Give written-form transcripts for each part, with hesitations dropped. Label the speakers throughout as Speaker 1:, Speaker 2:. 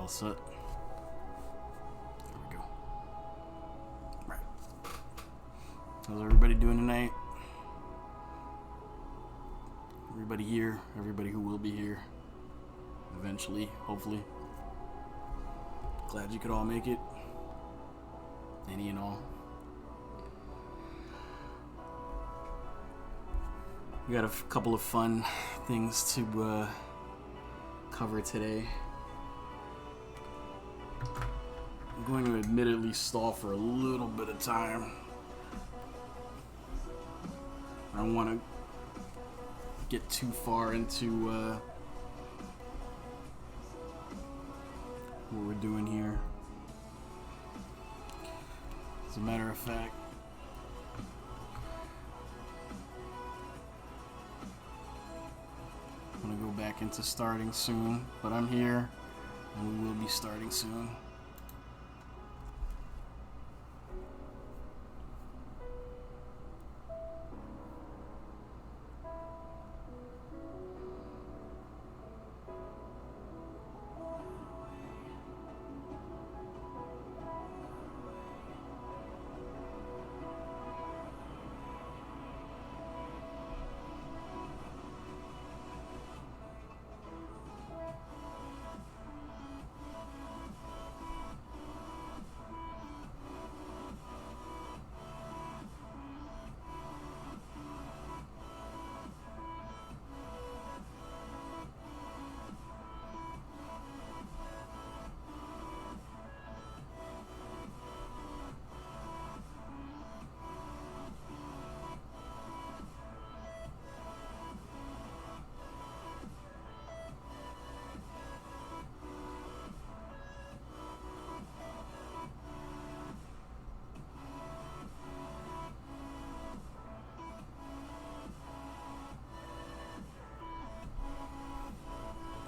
Speaker 1: all set. There we go. Right. How's everybody doing tonight? Everybody here, everybody who will be here eventually, hopefully. Glad you could all make it. Any and all. We got a couple of fun things to cover today. I'm going to admittedly stall for a little bit of time. I don't want to get too far into what we're doing here. As a matter of fact, I'm going to go back into starting soon, but I'm here and we will be starting soon.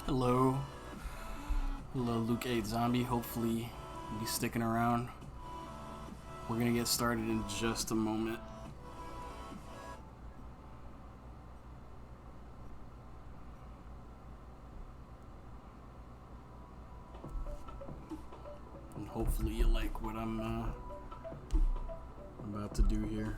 Speaker 1: Hello. Hello, Luke 8 Zombie. Hopefully you'll be sticking around. We're going to get started in just a moment. And hopefully you like what I'm about to do here.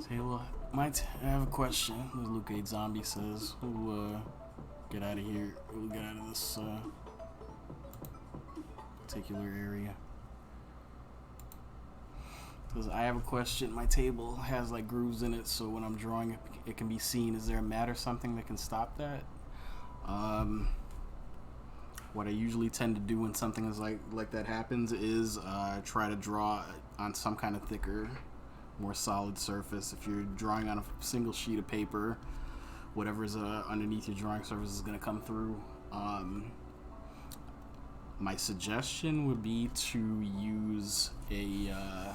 Speaker 1: Hey, well, I have a question. As Luke 8 Zombie says, we'll get out of here. We'll get out of this particular area. Because I have a question. My table has like grooves in it, so when I'm drawing, it can be seen. Is there a mat or something that can stop that? What I usually tend to do when something is like that happens is try to draw on some kind of thicker, more solid surface. If you're drawing on a single sheet of paper, whatever's underneath your drawing surface is going to come through. My suggestion would be to use to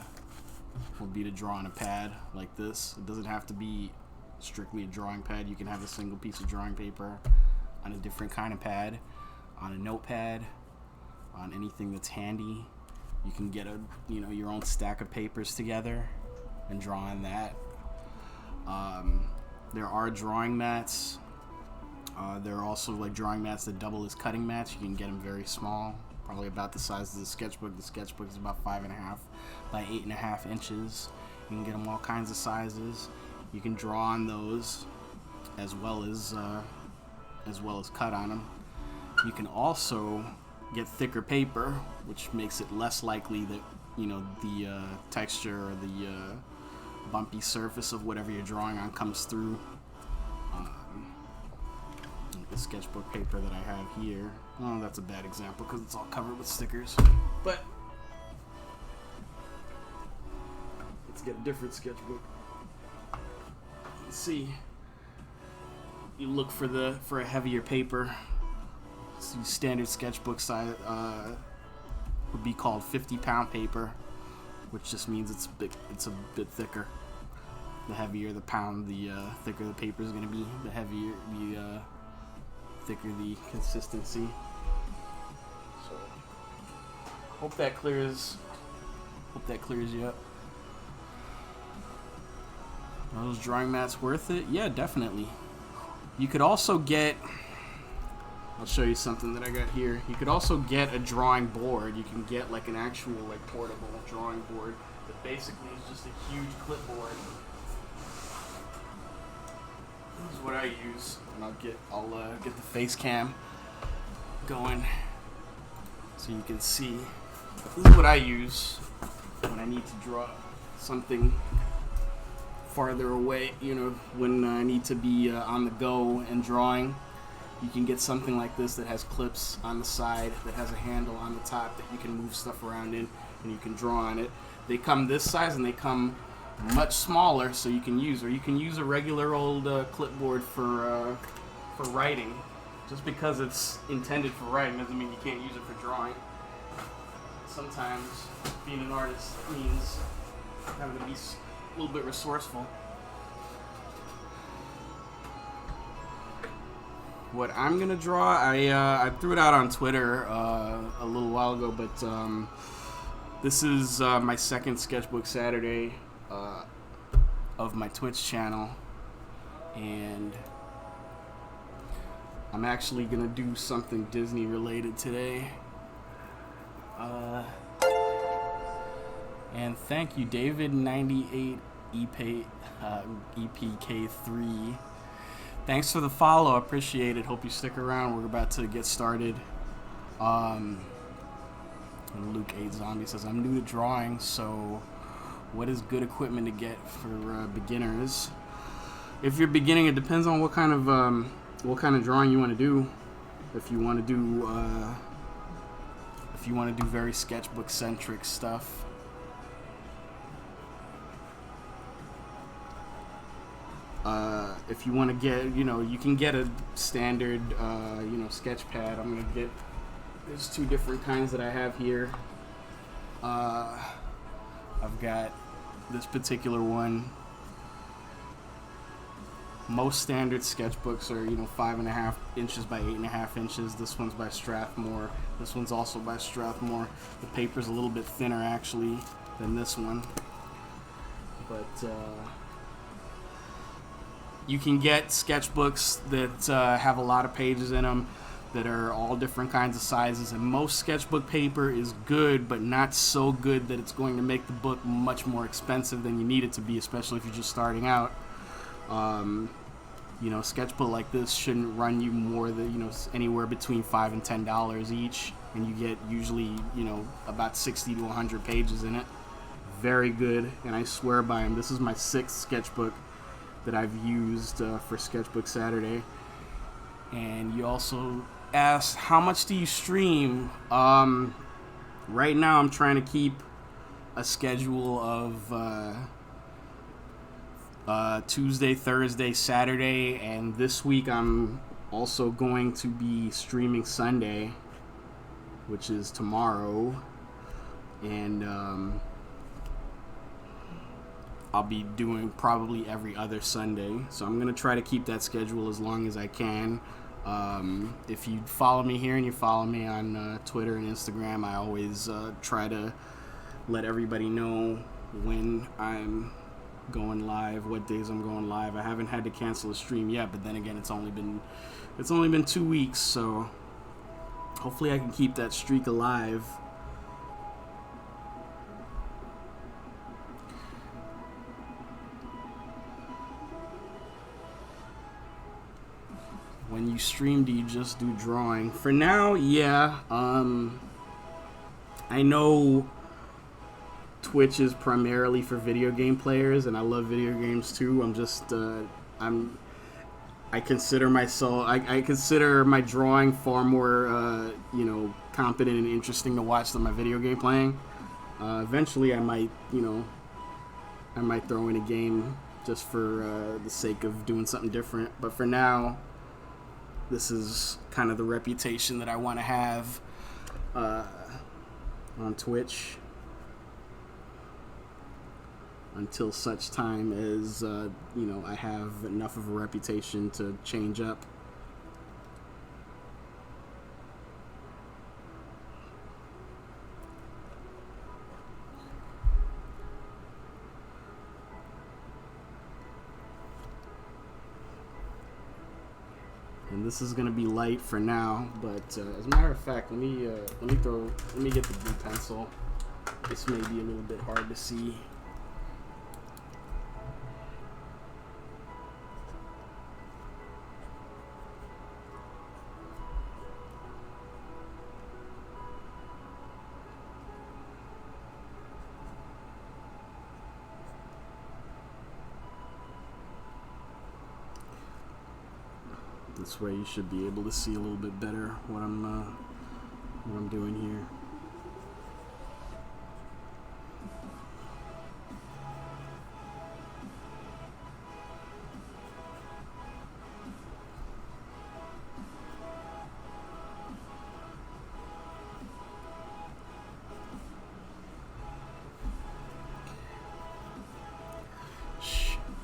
Speaker 1: draw on a pad like this. It doesn't have to be strictly a drawing pad. You can have a single piece of drawing paper on a different kind of pad, on a notepad, on anything that's handy. You can get your own stack of papers together and draw on that. There are drawing mats. There are also like drawing mats that double as cutting mats. You can get them very small, probably about the size of the sketchbook. The sketchbook is about 5.5 by 8.5 inches. You can get them all kinds of sizes. You can draw on those as well as cut on them. You can also get thicker paper, which makes it less likely that the texture or the bumpy surface of whatever you're drawing on comes through. The sketchbook paper that I have here. Oh, that's a bad example because it's all covered with stickers. But let's get a different sketchbook. Let's see. You look for a heavier paper. So standard sketchbook size would be called 50-pound paper, which just means it's a bit thicker. The heavier the pound, the thicker the paper is going to be. The heavier, the thicker the consistency. So, hope that clears Hope that clears you up. Are those drawing mats worth it? Yeah, definitely. You could also get, I'll show you something that I got here. You could also get a drawing board. You can get like an actual like portable drawing board that basically is just a huge clipboard. This is what I use, and I'll get the face cam going so you can see. This is what I use when I need to draw something farther away, you know, when I need to be on the go and drawing. You can get something like this that has clips on the side, that has a handle on the top that you can move stuff around in, and you can draw on it. They come this size, and they come much smaller, so you can use, or you can use a regular old clipboard for writing. Just because it's intended for writing doesn't mean you can't use it for drawing. Sometimes being an artist means having to be a little bit resourceful. What I'm gonna draw, I threw it out on Twitter a little while ago, but this is my second Sketchbook Saturday of my Twitch channel, and I'm actually gonna do something Disney related today. And thank you, David98 EPK3. Thanks for the follow. I appreciate it. Hope you stick around. We're about to get started. And Luke 8 Zombie says, I'm new to drawing, so what is good equipment to get for beginners? If you're beginning, it depends on what kind of drawing you want to do. If you want to do very sketchbook centric stuff, if you want to get, you can get a standard, sketch pad. I'm gonna get. There's two different kinds that I have here. I've got this particular one. Most standard sketchbooks are 5.5 inches by 8.5 inches. This one's by Strathmore. This one's also by Strathmore. The paper's a little bit thinner actually than this one, but you can get sketchbooks that have a lot of pages in them that are all different kinds of sizes, and most sketchbook paper is good, but not so good that it's going to make the book much more expensive than you need it to be, especially if you're just starting out. Sketchbook like this shouldn't run you more than, anywhere between $5 and $10 each, and you get usually, about 60 to 100 pages in it. Very good, and I swear by them. This is my 6th sketchbook that I've used for Sketchbook Saturday. And you also asked, how much do you stream? Right now I'm trying to keep a schedule of Tuesday, Thursday, Saturday, and this week I'm also going to be streaming Sunday, which is tomorrow, and I'll be doing probably every other Sunday, so I'm going to try to keep that schedule as long as I can. If you follow me here and you follow me on Twitter and Instagram, I always try to let everybody know when I'm going live, what days I'm going live. I haven't had to cancel a stream yet, but then again, it's only been 2 weeks, so hopefully I can keep that streak alive. When you stream, do you just do drawing? For now, yeah. I know Twitch is primarily for video game players, and I love video games too. I consider myself, I consider my drawing far more, competent and interesting to watch than my video game playing. Eventually I might throw in a game just for the sake of doing something different. But for now, this is kind of the reputation that I want to have on Twitch until such time as I have enough of a reputation to change up. And this is gonna be light for now, but as a matter of fact, let me get the blue pencil. This may be a little bit hard to see. This way you should be able to see a little bit better what I'm doing here.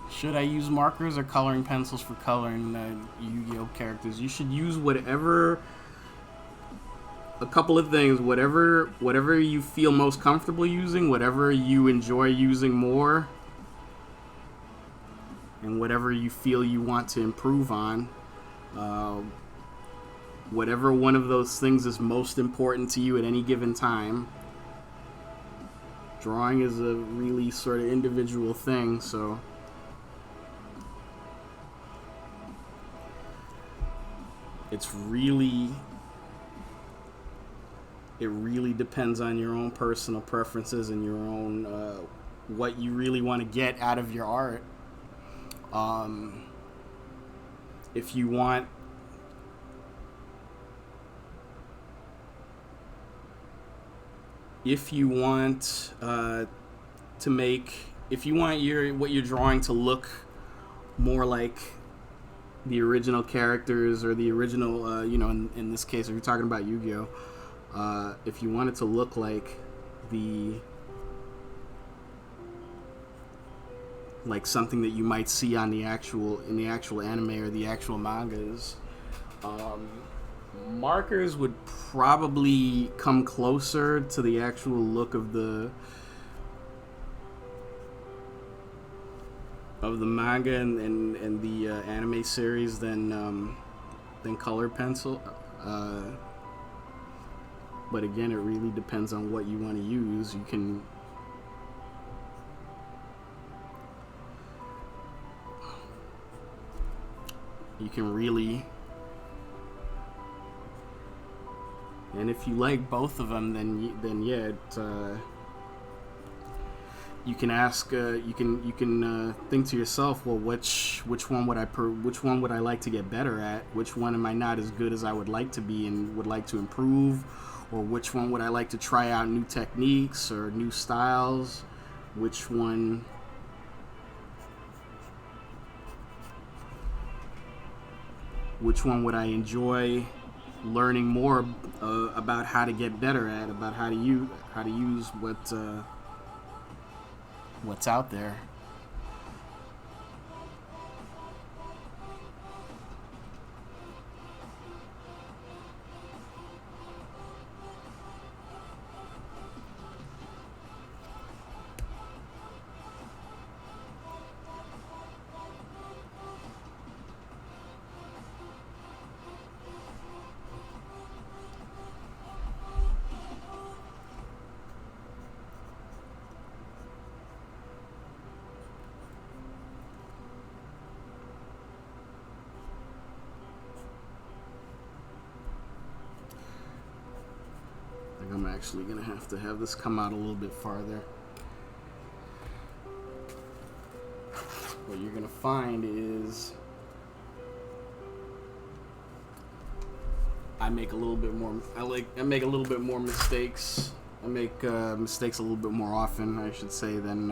Speaker 1: Should I use markers or coloring pencils for coloring Yu-Gi-Oh characters? You should use whatever. A couple of things. Whatever you feel most comfortable using, whatever you enjoy using more, and whatever you feel you want to improve on. Whatever one of those things is most important to you at any given time. Drawing is a really sort of individual thing, so. It really depends on your own personal preferences and your own what you really want to get out of your art. If you want what you're drawing to look more like the original characters or the original, in this case, if you're talking about Yu-Gi-Oh, if you want it to look like something that you might see on in the actual anime or the actual mangas, markers would probably come closer to the actual look of the manga and the anime series than colored pencil. But again, it really depends on what you want to use. You can really, and if you like both of them, then yeah, you can ask. You can think to yourself, well, which one would I like to get better at? Which one am I not as good as I would like to be and would like to improve? Or which one would I like to try out new techniques or new styles? Which one would I enjoy learning more about how to get better at? About how to use what's out there. I'm actually gonna have to have this come out a little bit farther. What you're gonna find is I make a little bit more mistakes. I make mistakes a little bit more often, I should say, than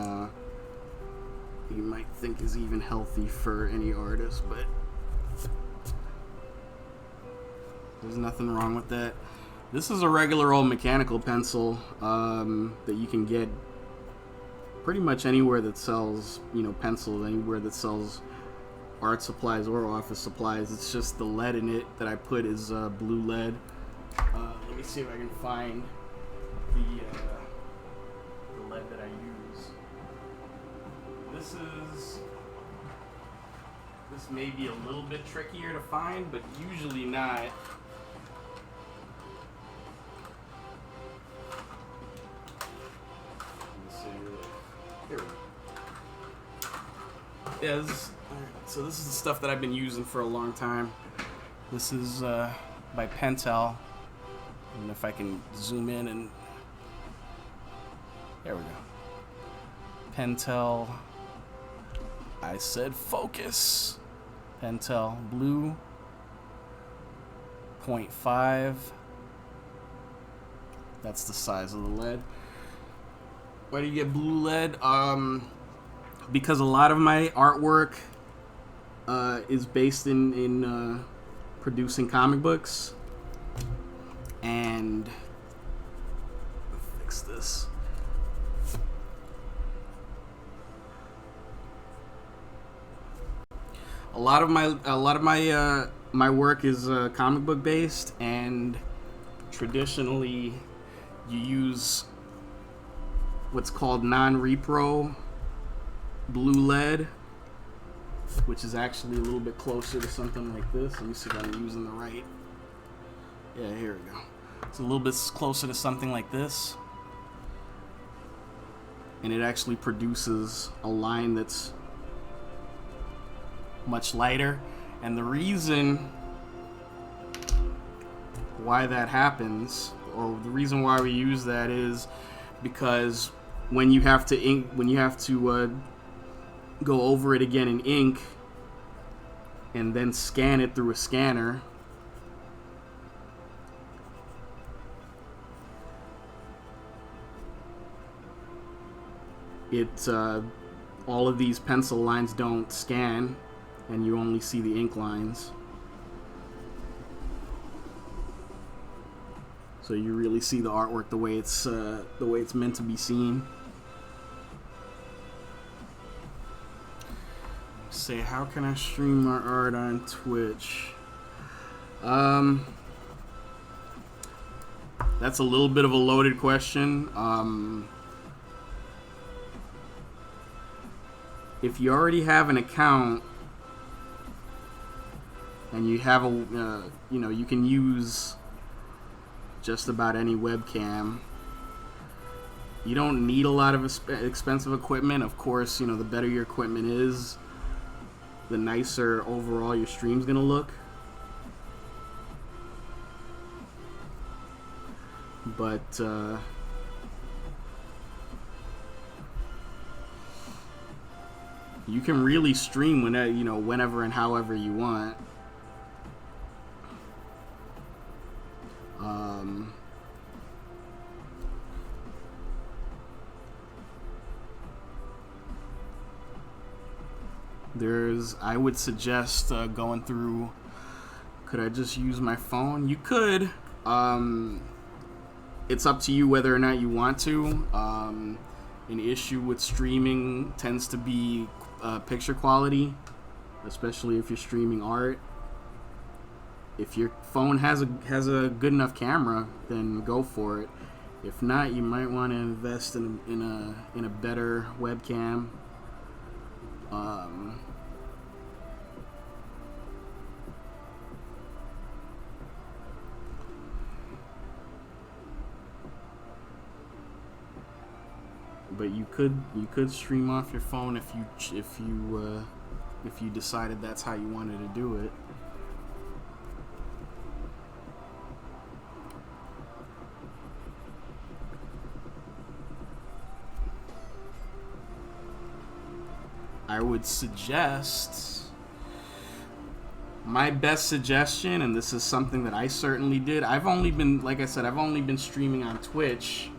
Speaker 1: you might think is even healthy for any artist, but there's nothing wrong with that. This is a regular old mechanical pencil that you can get pretty much anywhere that sells, pencils, anywhere that sells art supplies or office supplies. It's just the lead in it that I put is blue lead. Let me see if I can find the lead that I use. This is This may be a little bit trickier to find, but usually not. Here we go. Yeah, so this is the stuff that I've been using for a long time. This is by Pentel. And if I can zoom in and... There we go. Pentel. I said focus. Pentel blue. 0.5. That's the size of the lead. Why do you get blue lead? Because a lot of my artwork is based in producing comic books. And fix this. A lot of my work is comic book based, and traditionally you use what's called non-repro blue lead, which is actually a little bit closer to something like this. Let me see if I'm using the right. Yeah, here we go. It's a little bit closer to something like this, and it actually produces a line that's much lighter. And the reason why that happens, or the reason why we use that, is because when you have to go over it again in ink and then scan it through a scanner, all of these pencil lines don't scan, and you only see the ink lines. So you really see the artwork the way it's meant to be seen. Say, how can I stream my art on Twitch? That's a little bit of a loaded question. If you already have an account and you have you can use just about any webcam. You don't need a lot of expensive equipment. Of course, the better your equipment is, the nicer overall your stream's gonna look. But you can really stream whenever and however you want. I would suggest going through. Could I just use my phone? You could. It's up to you whether or not you want to. An issue with streaming tends to be picture quality, especially if you're streaming art. If your phone has a good enough camera, then go for it. If not, you might want to invest in a better webcam. But you could stream off your phone if you decided that's how you wanted to do it. I would suggest, my best suggestion, and this is something that I certainly did. I've only been streaming on Twitch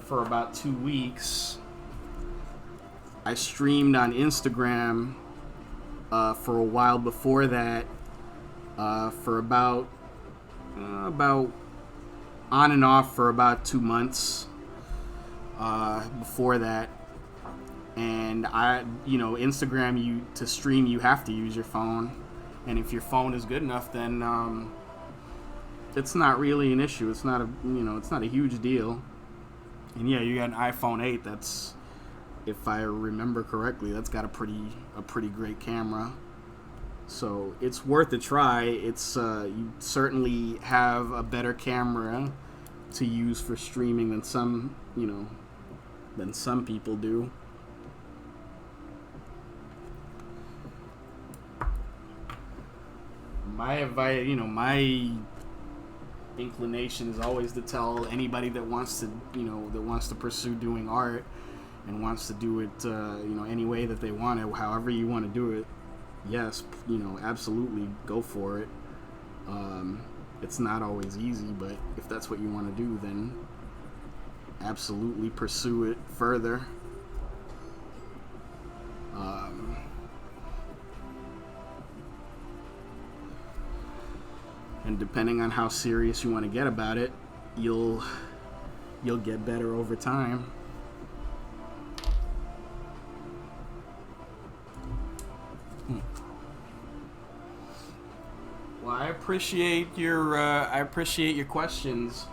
Speaker 1: for about 2 weeks. I streamed on Instagram for a while before that, for about on and off for about 2 months before that. And Instagram, to stream you have to use your phone, and if your phone is good enough, then it's not really an issue. It's not a huge deal. And yeah, you got an iPhone 8. That's, if I remember correctly, that's got a pretty great camera. So it's worth a try. It's you certainly have a better camera to use for streaming than some people do. My advice, my inclination is always to tell anybody that wants to pursue doing art and wants to do it, any way that they want it, however you want to do it. Yes, absolutely go for it. It's not always easy, but if that's what you want to do, then absolutely pursue it further. And depending on how serious you want to get about it, you'll get better over time. Well, I appreciate your questions.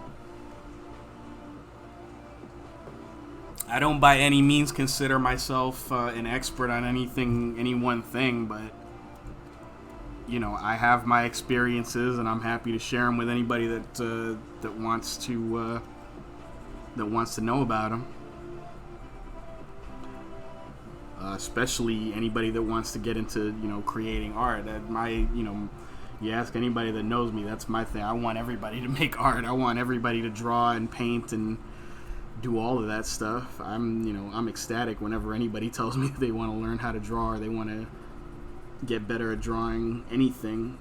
Speaker 1: I don't by any means consider myself an expert on any one thing, but I have my experiences, and I'm happy to share them with anybody that wants to know about them. Especially anybody that wants to get into creating art. You ask anybody that knows me, that's my thing. I want everybody to make art. I want everybody to draw and paint and do all of that stuff. I'm ecstatic whenever anybody tells me they want to learn how to draw or they want to get better at drawing anything,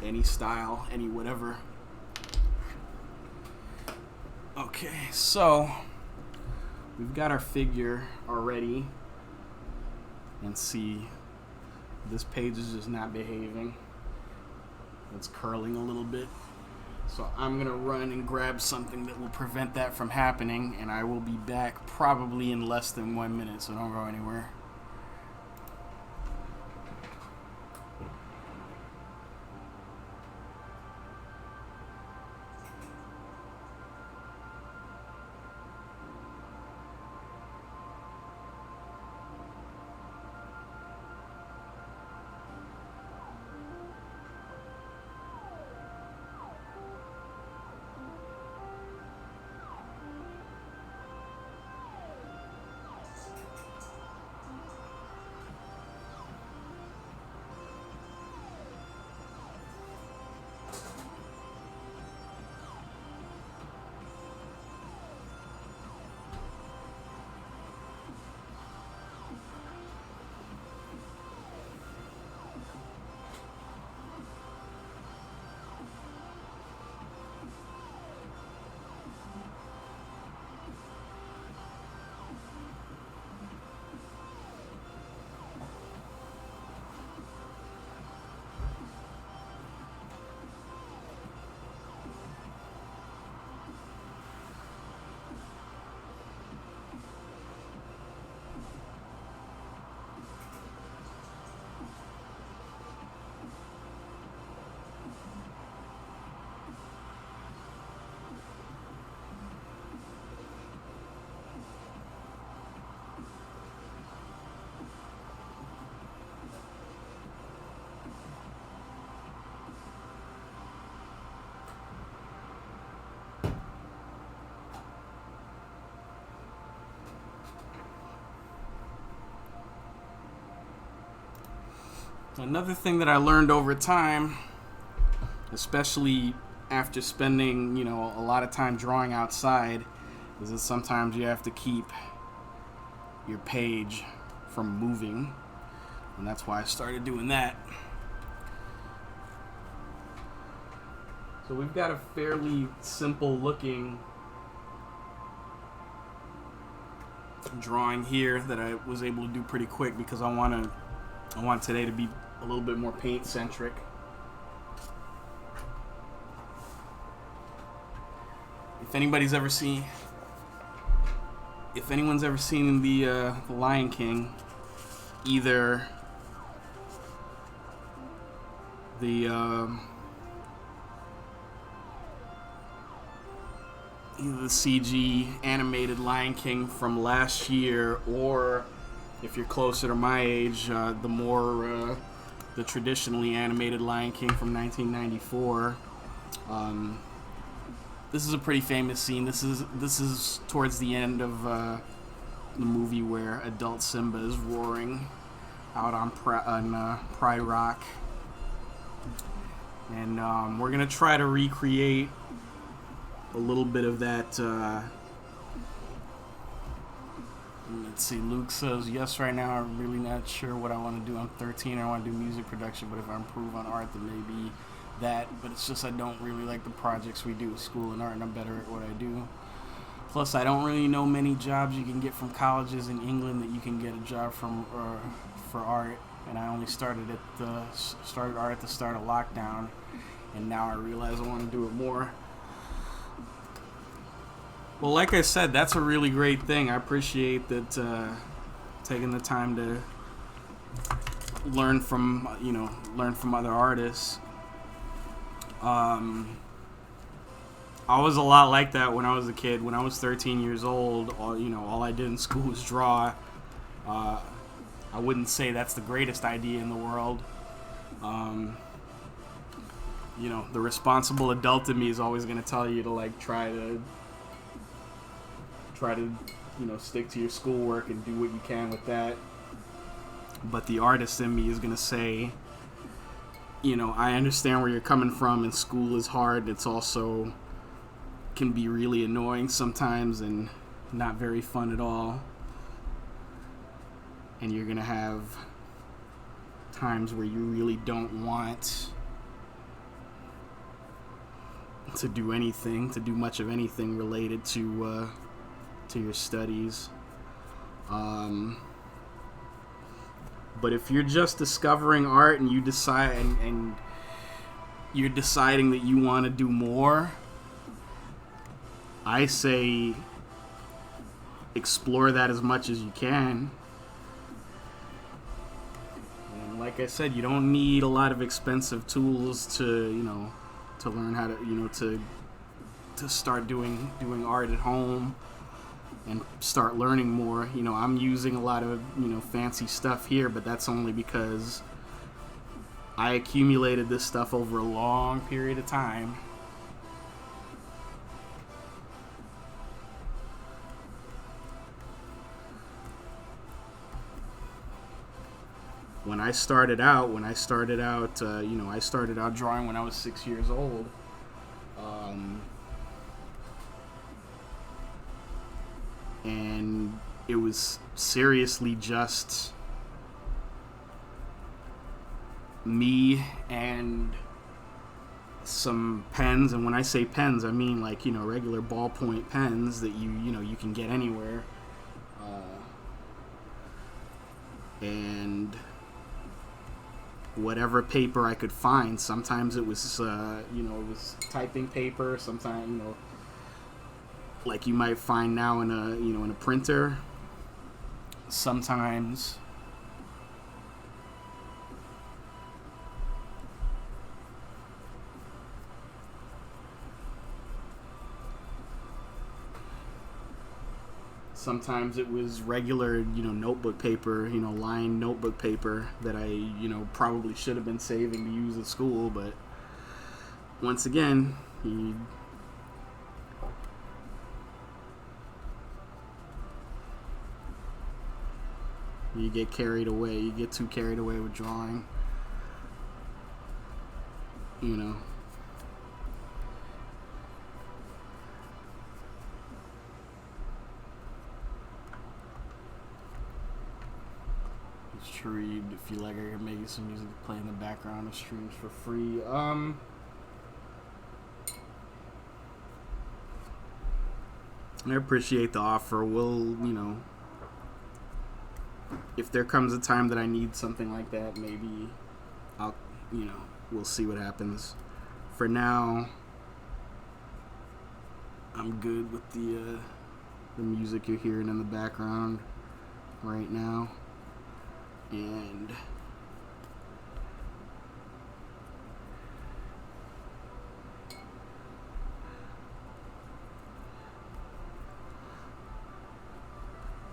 Speaker 1: any style, any whatever. Okay, so we've got our figure already, and see, this page is just not behaving. It's curling a little bit. So I'm gonna run and grab something that will prevent that from happening, and I will be back probably in less than 1 minute, so don't go anywhere. Another thing that I learned over time, especially after spending, a lot of time drawing outside, is that sometimes you have to keep your page from moving, and that's why I started doing that. So we've got a fairly simple looking drawing here that I was able to do pretty quick because I want today to be a little bit more paint centric. If anyone's ever seen the Lion King, either the CG animated Lion King from last year, or if you're closer to my age, the the traditionally animated Lion King from 1994. This is a pretty famous scene. This is towards the end of the movie where adult Simba is roaring out on Pride Rock, and we're gonna try to recreate a little bit of that. Let's see. Luke says, yes, right now I'm really not sure what I want to do. I'm 13. I want to do music production, but if I improve on art, then maybe that. But it's just I don't really like the projects we do at school in art, and I'm better at what I do. Plus, I don't really know many jobs you can get from colleges in England that you can get a job from for art. And I only started art at the start of lockdown, and now I realize I want to do it more. Well, like I said, that's a really great thing. I appreciate that taking the time to learn from other artists. I was a lot like that when I was a kid. When I was 13 years old, all I did in school was draw. I wouldn't say that's the greatest idea in the world. The responsible adult in me is always going to tell you to try to stick to your schoolwork and do what you can with that. But the artist in me is going to say, I understand where you're coming from, and school is hard. It's also can be really annoying sometimes and not very fun at all. And you're going to have times where you really don't want to do much of anything related to your studies. But if you're just discovering art and you decide and you're deciding that you want to do more, I say explore that as much as you can. And like I said, you don't need a lot of expensive tools to learn how to start doing art at home and start learning more. I'm using a lot of fancy stuff here, but that's only because I accumulated this stuff over a long period of time. When I started out, I started out drawing when I was 6 years old. And it was seriously just me and some pens, and when I say pens, I mean regular ballpoint pens that you can get anywhere, and whatever paper I could find. Sometimes it was it was typing paper. Sometimes like you might find now in a printer. Sometimes it was regular, notebook paper, lined notebook paper that I, probably should have been saving to use at school. But once again, you get carried away. You get too carried away with drawing. Read if you like. I can make you some music to play in the background of streams for free. I appreciate the offer. We'll, if there comes a time that I need something like that, maybe I'll, we'll see what happens. For now, I'm good with the music you're hearing in the background right now. And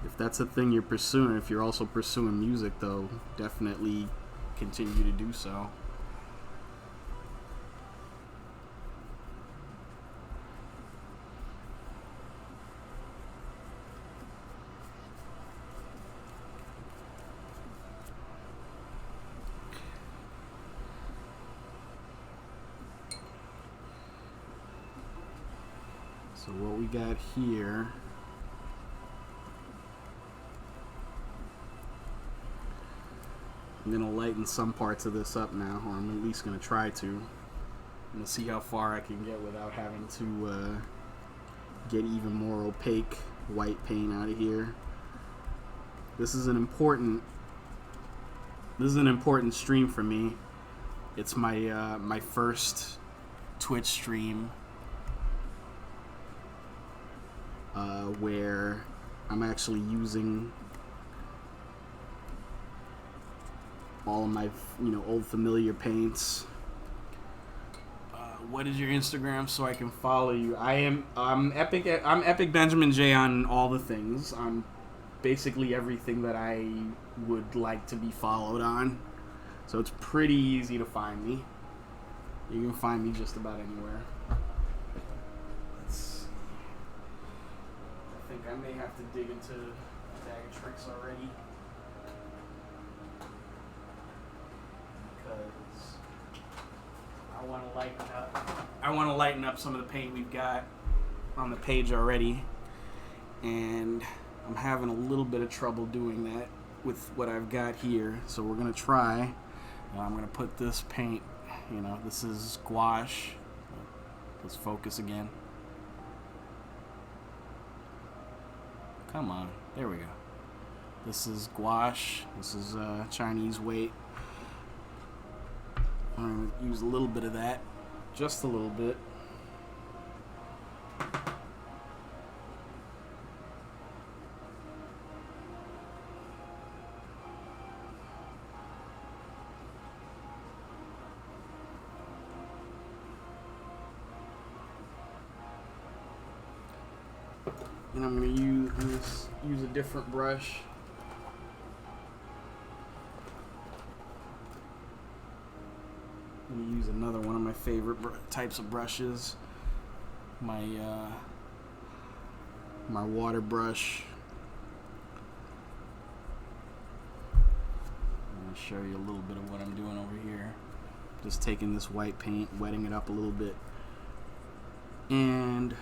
Speaker 1: if that's a thing you're pursuing, if you're also pursuing music, though, definitely continue to do so. So what we got here, I'm going to lighten some parts of this up now, or I'm at least going to try to. I'm going to see how far I can get without having to get even more opaque white paint out of here. This is an important stream for me. It's my my first Twitch stream where I'm actually using all of my old familiar paints. What is your Instagram so I can follow you? I'm Epic Benjamin J on all the things. On basically everything that I would like to be followed on. So it's pretty easy to find me. You can find me just about anywhere. I think I may have to dig into a bag of tricks already. Because I want to lighten up some of the paint we've got on the page already. And I'm having a little bit of trouble doing that with what I've got here. So we're going to try. I'm going to put this paint, this is gouache. Let's focus again. Come on. There we go. This is gouache. This is Chinese weight. I'm going to use a little bit of that. Just a little bit. And I'm going to use a different brush. I'm going to use another one of my favorite types of brushes. My water brush. I'm going to show you a little bit of what I'm doing over here. Just taking this white paint, wetting it up a little bit. And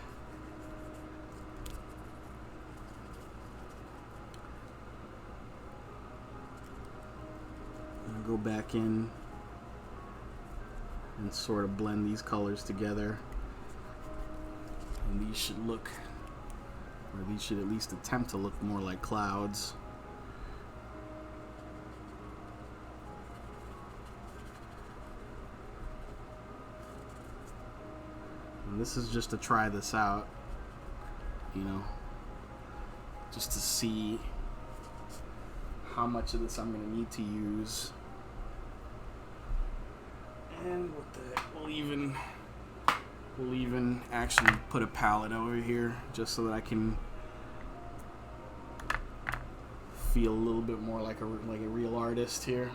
Speaker 1: go back in and sort of blend these colors together, and these should look, or these should at least attempt to look more like clouds. And this is just to try this out, just to see how much of this I'm going to need to use. And we'll even actually put a palette over here just so that I can feel a little bit more like a real artist here.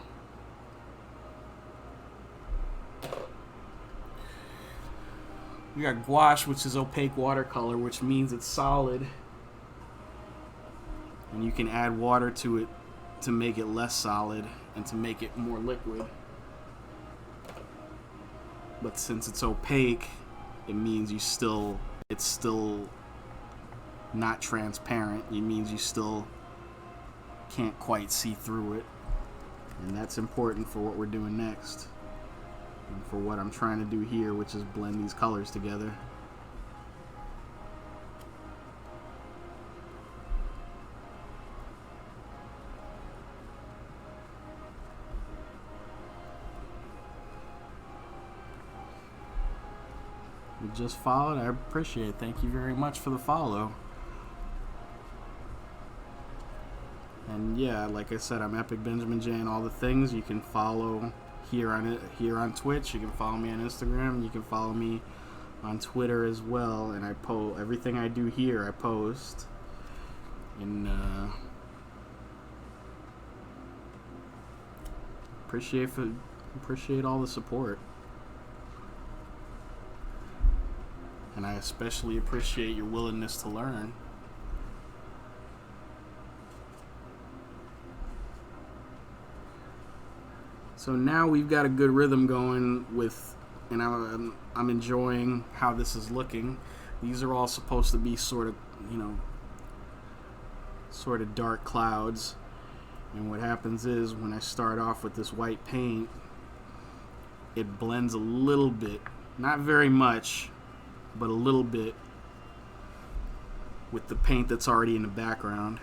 Speaker 1: We got gouache, which is opaque watercolor, which means it's solid, and you can add water to it to make it less solid and to make it more liquid. But since it's opaque, it means it's still not transparent. It means you still can't quite see through it. And that's important for what we're doing next. And for what I'm trying to do here, which is blend these colors together. You just followed. I appreciate it. Thank you very much for the follow. And yeah, like I said, I'm Epic Benjamin J and all the things. You can follow here on Twitch. You can follow me on Instagram. You can follow me on Twitter as well. And I post everything I do here. I post in appreciate all the support. And I especially appreciate your willingness to learn. So now we've got a good rhythm going with, and I'm enjoying how this is looking. These are all supposed to be sort of dark clouds. And what happens is when I start off with this white paint, it blends a little bit, not very much, but a little bit with the paint that's already in the background.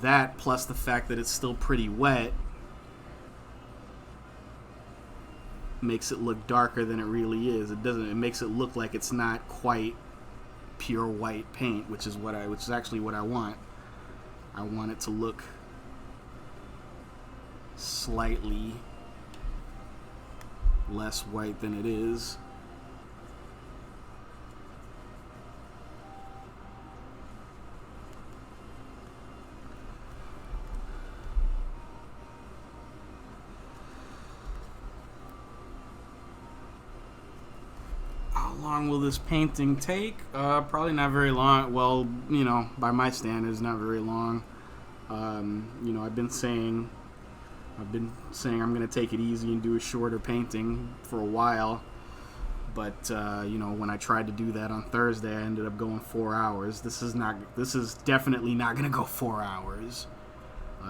Speaker 1: That plus the fact that it's still pretty wet makes it look darker than it really is. It makes it look like it's not quite pure white paint, which is actually what I want. I want it to look slightly less white than it is. How long will this painting take? Probably not very long. Well, by my standards, not very long. I've been saying I'm going to take it easy and do a shorter painting for a while. But, when I tried to do that on Thursday, I ended up going 4 hours. This is definitely not going to go 4 hours.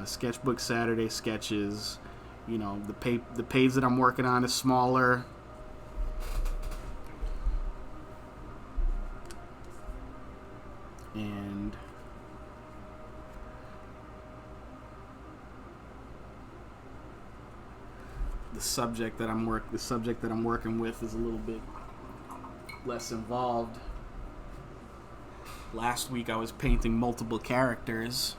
Speaker 1: Sketchbook Saturday sketches. The page that I'm working on is smaller. And the subject that I'm working with is a little bit less involved. Last week I was painting multiple characters,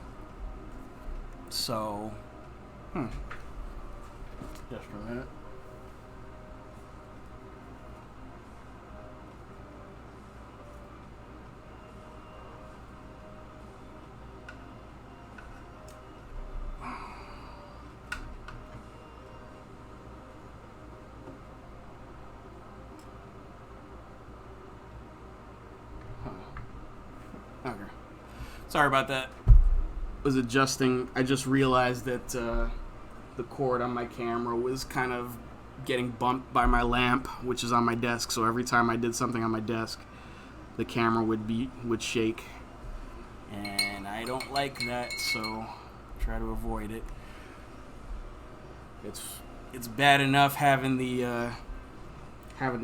Speaker 1: so just a minute. Okay. Sorry about that. Was adjusting. I just realized that the cord on my camera was kind of getting bumped by my lamp, which is on my desk. So every time I did something on my desk, the camera would shake, and I don't like that. So try to avoid it. It's bad enough having the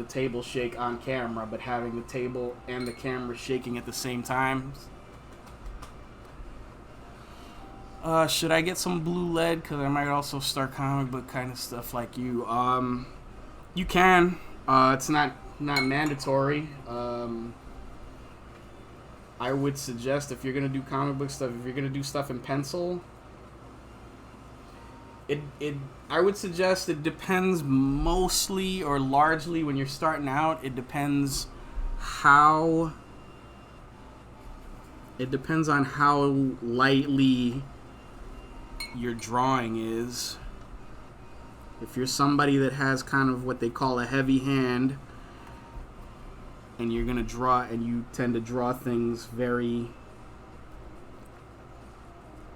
Speaker 1: table shake on camera, but having the table and the camera shaking at the same time. Should I get some blue lead? Because I might also start comic book kind of stuff like you. You can. It's not mandatory. I would suggest if you're going to do comic book stuff, if you're going to do stuff in pencil, I would suggest it depends mostly or largely when you're starting out. It depends on how lightly your drawing is. If you're somebody that has kind of what they call a heavy hand, and you're gonna draw, and you tend to draw things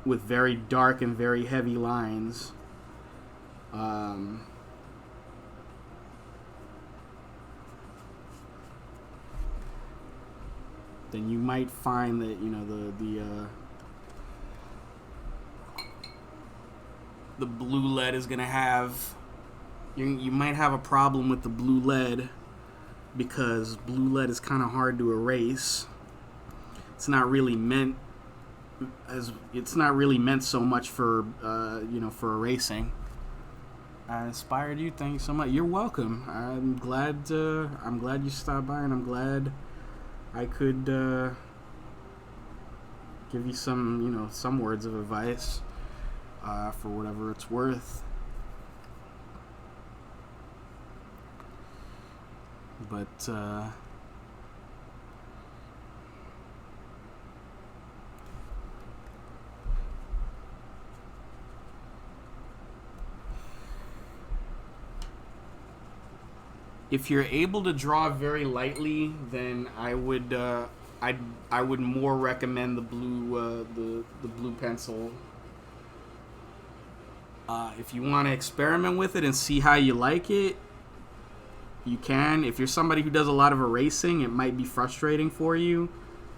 Speaker 1: with very dark and very heavy lines, then you might find that the blue lead is gonna have you might have a problem with the blue lead, because blue lead is kind of hard to erase. It's not really meant so much for for erasing. I inspired you. Thank you so much. You're welcome. I'm glad you stopped by, and I'm glad I could give you some words of advice for whatever it's worth. But If you're able to draw very lightly, then I would more recommend the blue pencil. If you want to experiment with it and see how you like it, you can. If you're somebody who does a lot of erasing, it might be frustrating for you.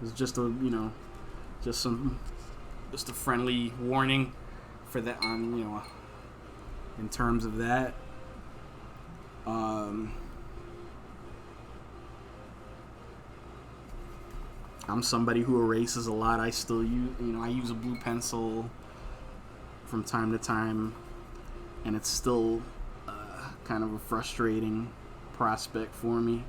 Speaker 1: It's just a just a friendly warning for that on in terms of that. I'm somebody who erases a lot. I still use a blue pencil from time to time, and it's still kind of a frustrating prospect for me.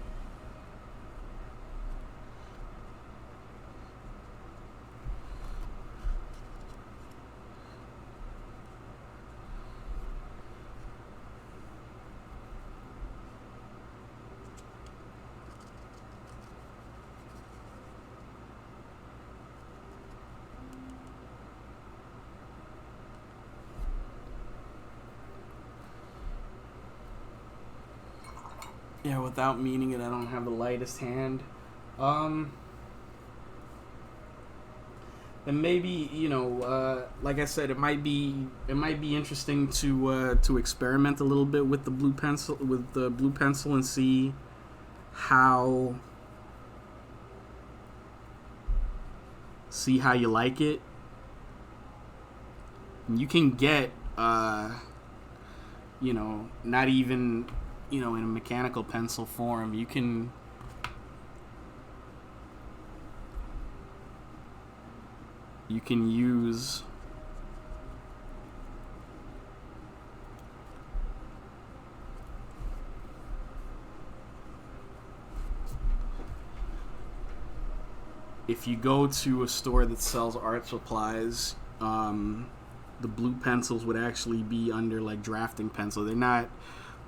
Speaker 1: Yeah, without meaning it, I don't have the lightest hand. And maybe like I said, it might be interesting to experiment a little bit with the blue pencil and see how you like it. And you can get not even in a mechanical pencil form. You can use if you go to a store that sells art supplies, the blue pencils would actually be under like drafting pencil. They're not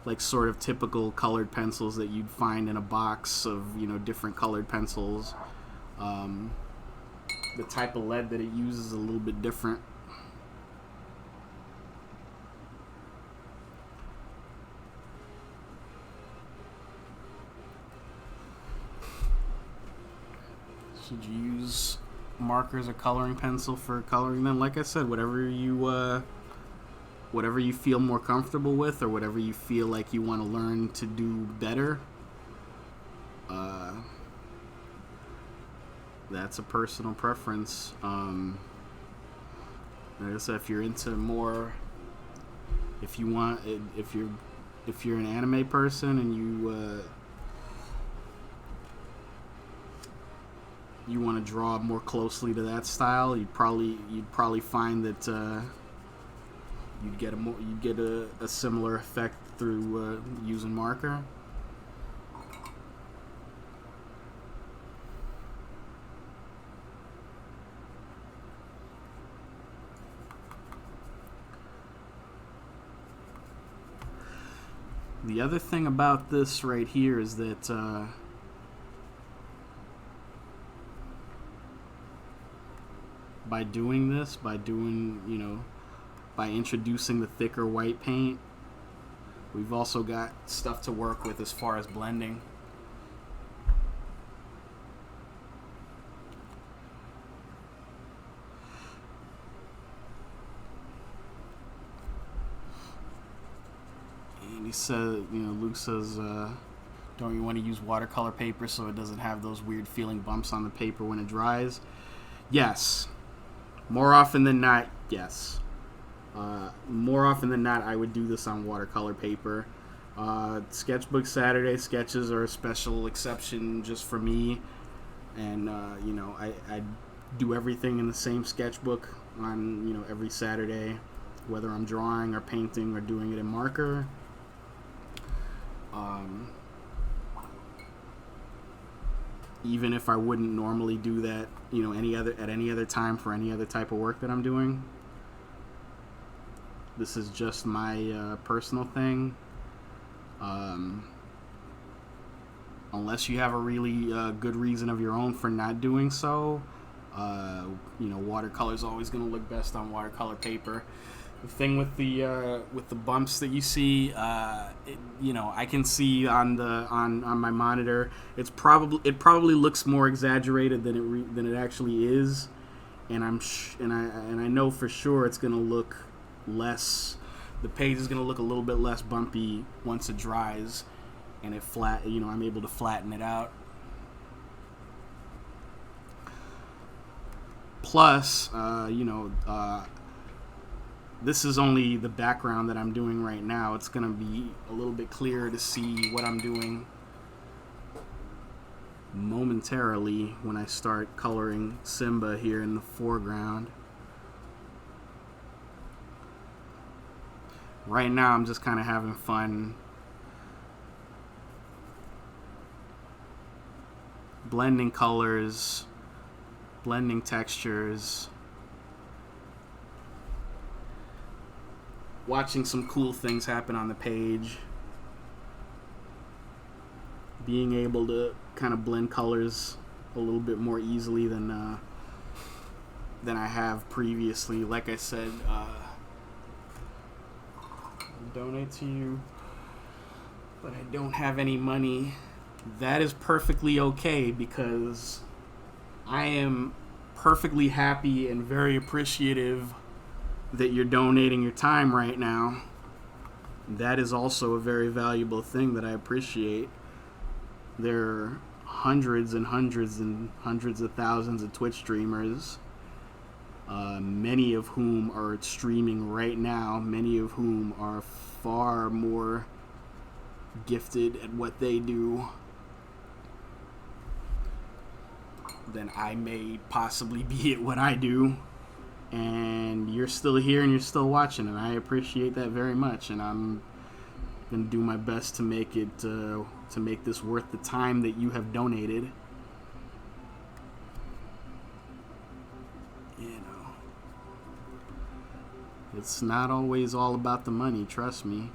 Speaker 1: like sort of typical colored pencils that you'd find in a box of different colored pencils. The type of lead that it uses is a little bit different. Should you use markers or coloring pencil for coloring them? Like I said, whatever you feel more comfortable with, or whatever you feel like you want to learn to do better. That's a personal preference. Like I said, if you're into more, if you're an anime person and you want to draw more closely to that style, you'd probably find that you'd get a similar effect through using marker. The other thing about this right here is that by introducing the thicker white paint, we've also got stuff to work with as far as blending. And he said, Luke says, don't you want to use watercolor paper so it doesn't have those weird feeling bumps on the paper when it dries? Yes. More often than not, yes. More often than not, I would do this on watercolor paper. Sketchbook Saturday sketches are a special exception just for me. And, I do everything in the same sketchbook on, every Saturday, whether I'm drawing or painting or doing it in marker. Even if I wouldn't normally do that, at any other time for any other type of work that I'm doing. This is just my personal thing. Unless you have a really good reason of your own for not doing so, watercolor is always going to look best on watercolor paper. The thing with the bumps that you see, I can see on my monitor. It probably looks more exaggerated than it actually is, and I know for sure it's gonna look less. The page is gonna look a little bit less bumpy once it dries, and I'm able to flatten it out. Plus, this is only the background that I'm doing right now. It's going to be a little bit clearer to see what I'm doing momentarily when I start coloring Simba here in the foreground. Right now I'm just kind of having fun blending colors, blending textures, watching some cool things happen on the page, being able to kind of blend colors a little bit more easily than I have previously. Like I said, donate to you, but I don't have any money. That is perfectly okay, because I am perfectly happy and very appreciative that you're donating your time right now. That is also a very valuable thing that I appreciate. There are hundreds and hundreds and hundreds of thousands of Twitch streamers, many of whom are streaming right now, many of whom are far more gifted at what they do than I may possibly be at what I do. And you're still here and you're still watching, and I appreciate that very much. And I'm gonna do my best to make this worth the time that you have donated. It's not always all about the money, trust me.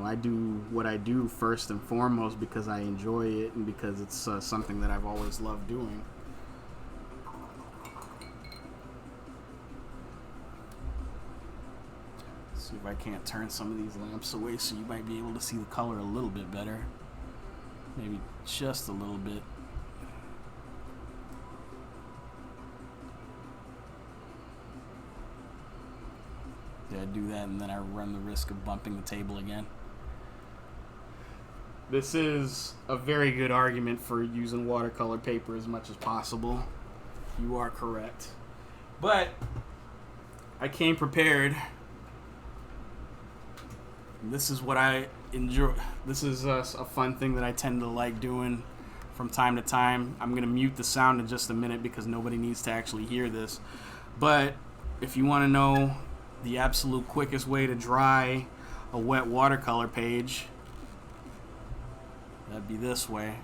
Speaker 1: I do what I do first and foremost because I enjoy it and because it's something that I've always loved doing. Let's see if I can't turn some of these lamps away so you might be able to see the color a little bit better. Maybe just a little bit. I do that and then I run the risk of bumping the table again. This is a very good argument for using watercolor paper as much as possible. You are correct. But I came prepared. This is what I enjoy. This is a fun thing that I tend to like doing from time to time. I'm going to mute the sound in just a minute because nobody needs to actually hear this. But if you want to know the absolute quickest way to dry a wet watercolor page, that'd be this way.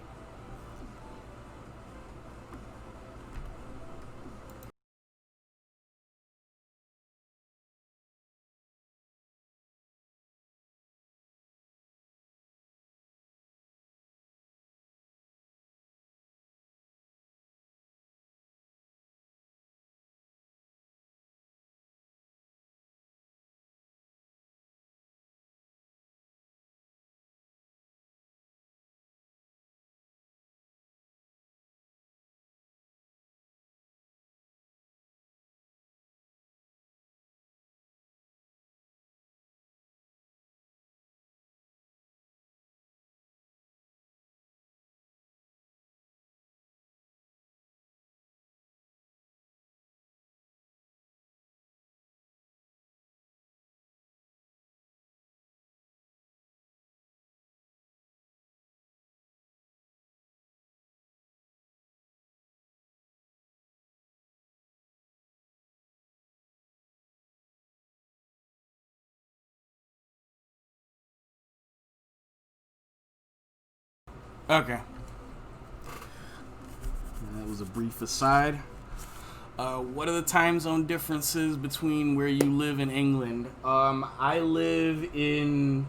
Speaker 1: Okay. That was a brief aside. What are the time zone differences between where you live in England? I live in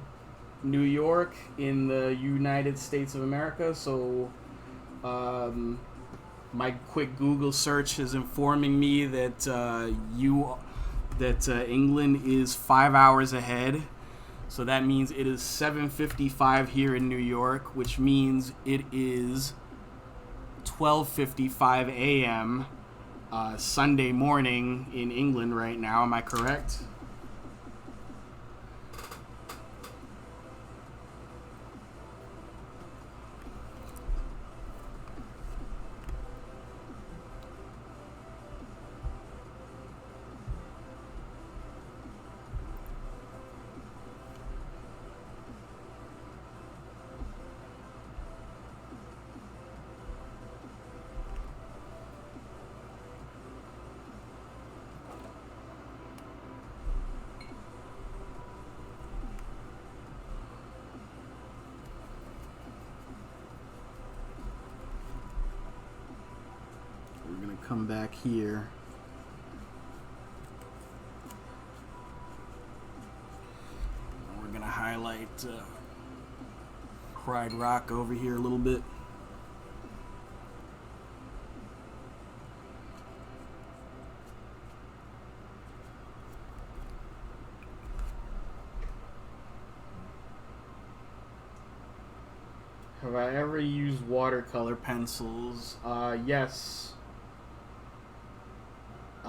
Speaker 1: New York in the United States of America, so My quick Google search is informing me that England is 5 hours ahead. So that means it is 7:55 here in New York, which means it is 12:55 a.m. Sunday morning in England right now. Am I correct? We're going to come back here. We're going to highlight Pride Rock over here a little bit. Have I ever used watercolor pencils? Yes.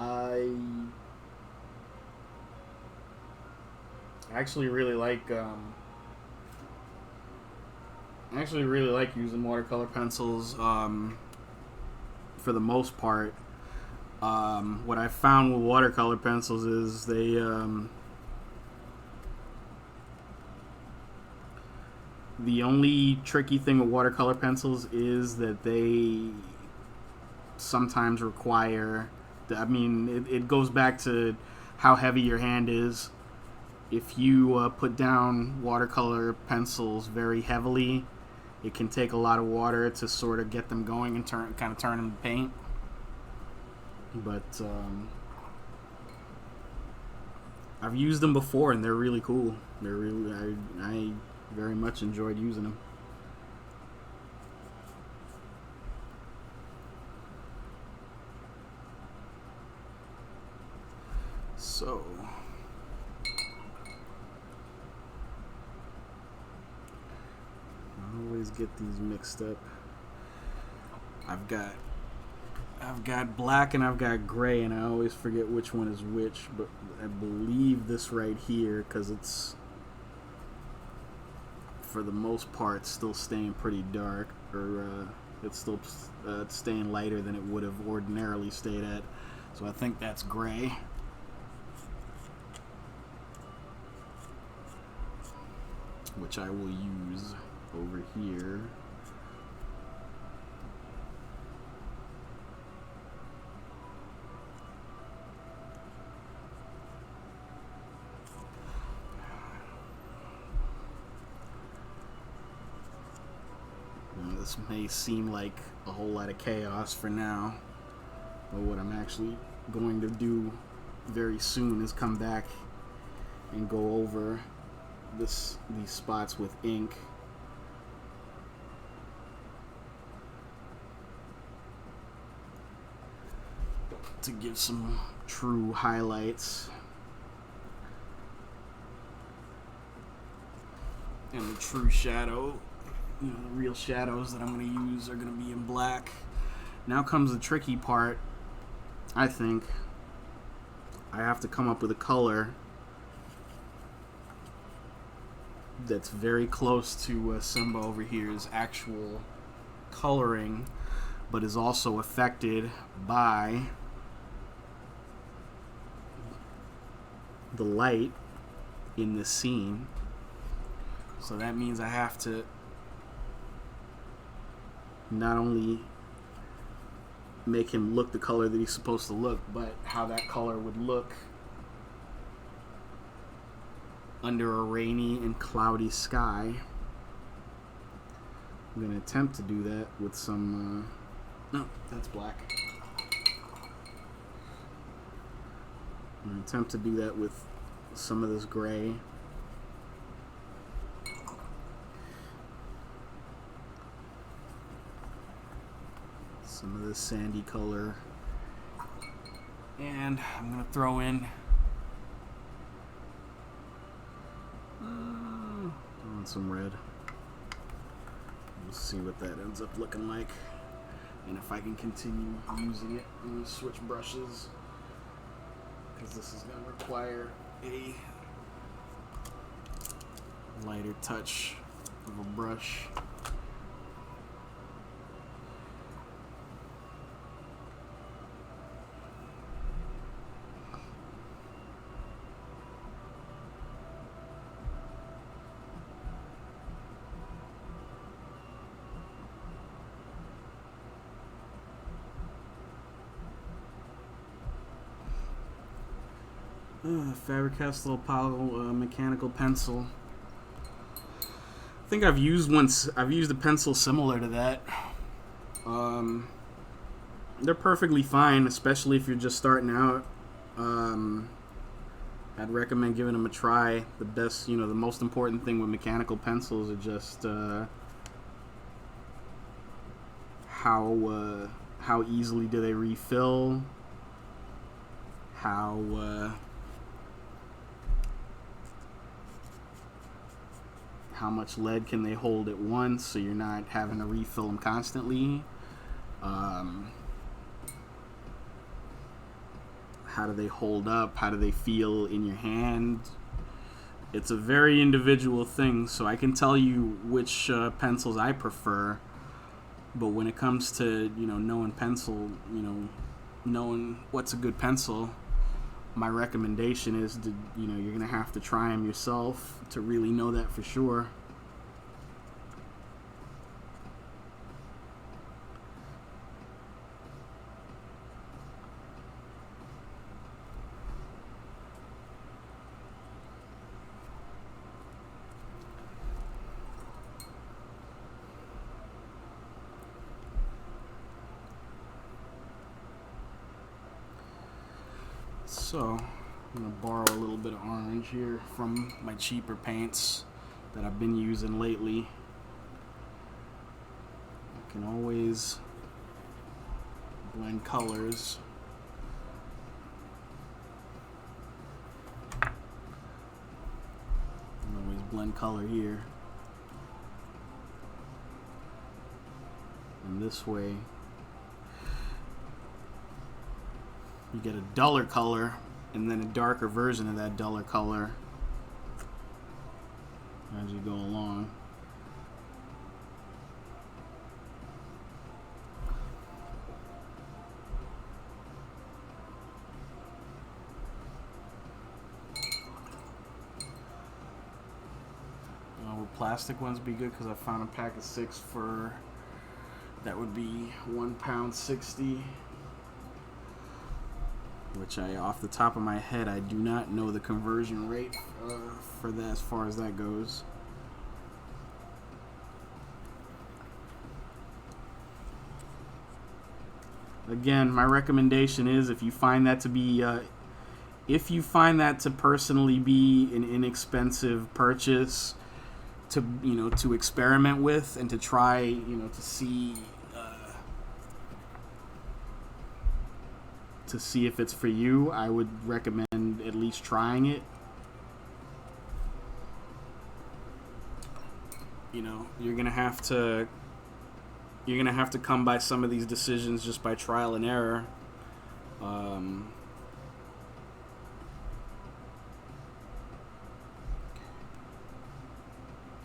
Speaker 1: I actually really like using watercolor pencils for the most part. What I found with watercolor pencils is the only tricky thing with watercolor pencils is that they sometimes require, it goes back to how heavy your hand is. If you put down watercolor pencils very heavily, it can take a lot of water to sort of get them going and turn them to paint. But I've used them before and they're really cool. I very much enjoyed using them. So I always get these mixed up. I've got black and I've got gray, and I always forget which one is which, but I believe this right here, because it's for the most part still staying pretty dark, or it's still staying lighter than it would have ordinarily stayed at. So I think that's gray. Which I will use over here. This may seem like a whole lot of chaos for now, but what I'm actually going to do very soon is come back and go over these spots with ink. To give some true highlights. And the true shadow, the real shadows that I'm going to use are going to be in black. Now comes the tricky part, I think. I have to come up with a color that's very close to Simba over here's actual coloring, but is also affected by the light in this scene. So that means I have to not only make him look the color that he's supposed to look, but how that color would look under a rainy and cloudy sky. I'm going to attempt to do that with some no, that's black. I'm going to attempt to do that with some of this gray. Some of the sandy color. And I'm going to throw in some red. We'll see what that ends up looking like. And if I can continue using it, I'm going to switch brushes, because this is going to require a lighter touch of a brush. Faber-Castell mechanical pencil. I think I've used a pencil similar to that. They're perfectly fine, especially if you're just starting out. I'd recommend giving them a try. The most important thing with mechanical pencils are just how easily do they refill, how much lead can they hold at once, so you're not having to refill them constantly. How do they hold up? How do they feel in your hand? It's a very individual thing, so I can tell you which pencils I prefer. But when it comes to knowing pencil, knowing what's a good pencil, my recommendation is to you're gonna have to try them yourself to really know that for sure. So I'm going to borrow a little bit of orange here from my cheaper paints that I've been using lately. I can always blend colors. I can always blend color here. And this way you get a duller color and then a darker version of that duller color as you go along. Would plastic ones be good? Because I found a pack of 6 for that would be £1.60. Which off the top of my head, I do not know the conversion rate for that as far as that goes. Again, my recommendation is if you find that to personally be an inexpensive purchase to experiment with and to try, to see if it's for you, I would recommend at least trying it. You're gonna have to come by some of these decisions just by trial and error.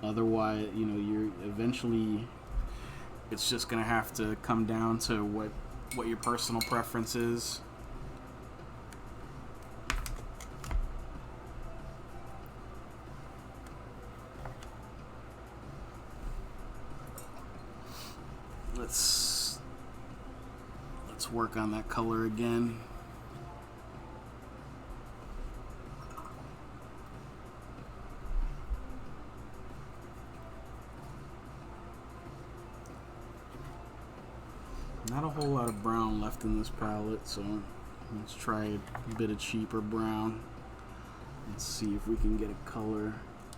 Speaker 1: Otherwise, you're eventually, it's just gonna have to come down to what your personal preference is. Let's work on that color again. Not a whole lot of brown left in this palette, so let's try a bit of cheaper brown. Let's see if we can get a color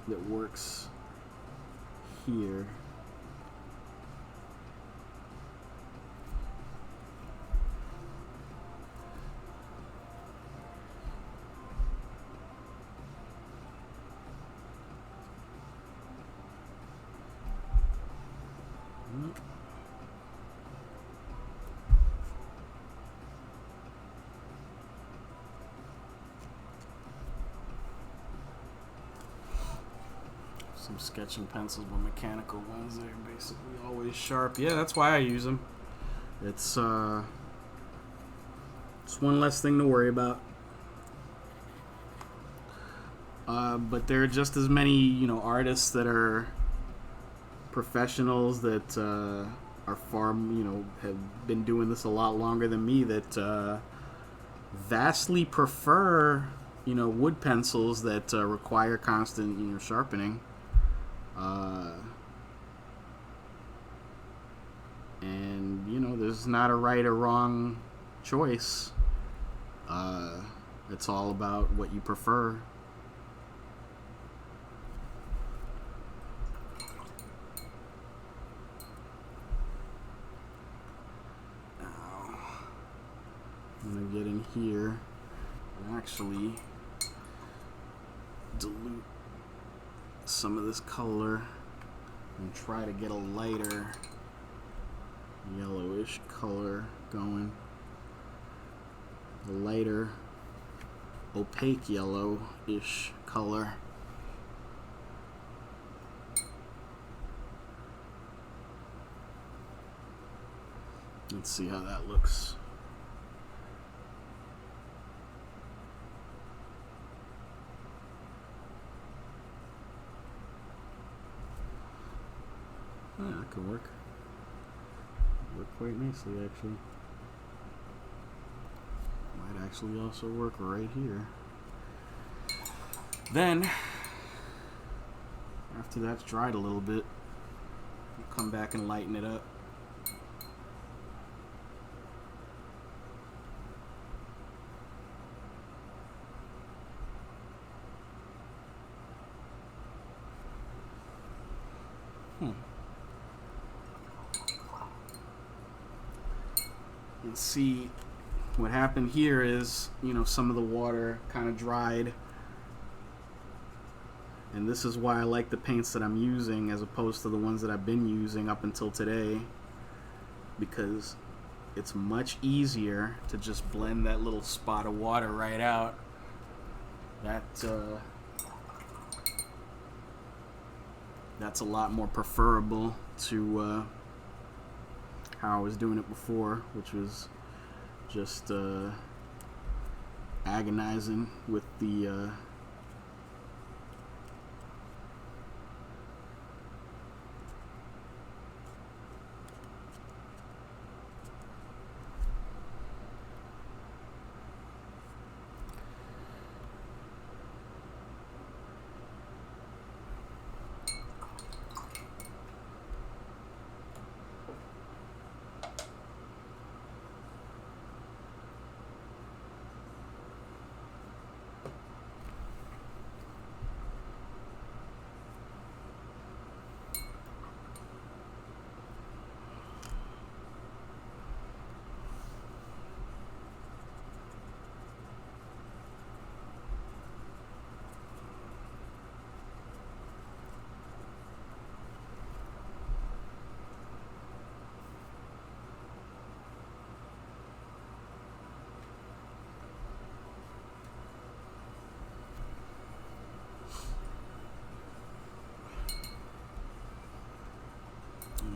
Speaker 1: that works here. Some sketching pencils, but mechanical ones. They're basically always sharp. Yeah, that's why I use them. It's one less thing to worry about. But there are just as many, artists that are professionals that are far, have been doing this a lot longer than me that vastly prefer, wood pencils that require constant, sharpening. And, there's not a right or wrong choice. It's all about what you prefer. I'm going to get in here and actually dilute some of this color and try to get a lighter yellowish color going. A lighter opaque yellowish color. Let's see how that looks. Yeah, that could work. Work quite nicely, actually. Might actually also work right here. Then, after that's dried a little bit, we'll come back and lighten it up. And see, what happened here is, some of the water kind of dried. And this is why I like the paints that I'm using as opposed to the ones that I've been using up until today. Because it's much easier to just blend that little spot of water right out. That's a lot more preferable to how I was doing it before, which was just agonizing with the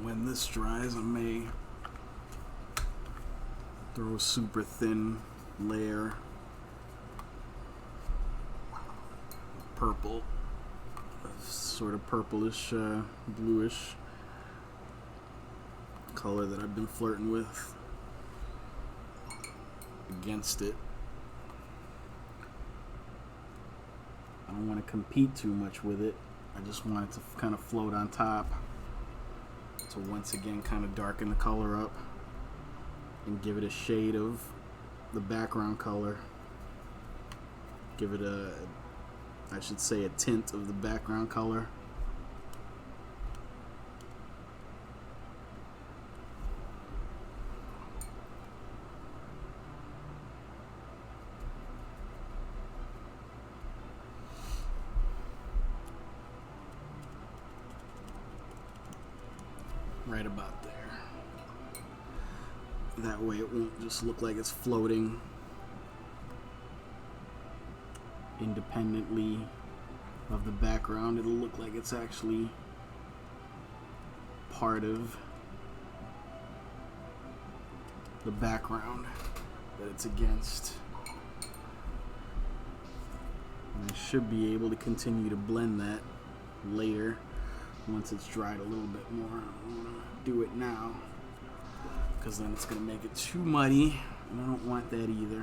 Speaker 1: when this dries, I may throw a super thin layer of purple, sort of purplish, bluish color that I've been flirting with against it. I don't want to compete too much with it. I just want it to kind of float on top. To once again kind of darken the color up and give it a shade of the background color. Give it I should say a tint of the background color. Right about there. That way it won't just look like it's floating independently of the background, it'll look like it's actually part of the background that it's against. And I should be able to continue to blend that later once it's dried a little bit more. I don't want to do it now because then it's going to make it too muddy, and I don't want that either.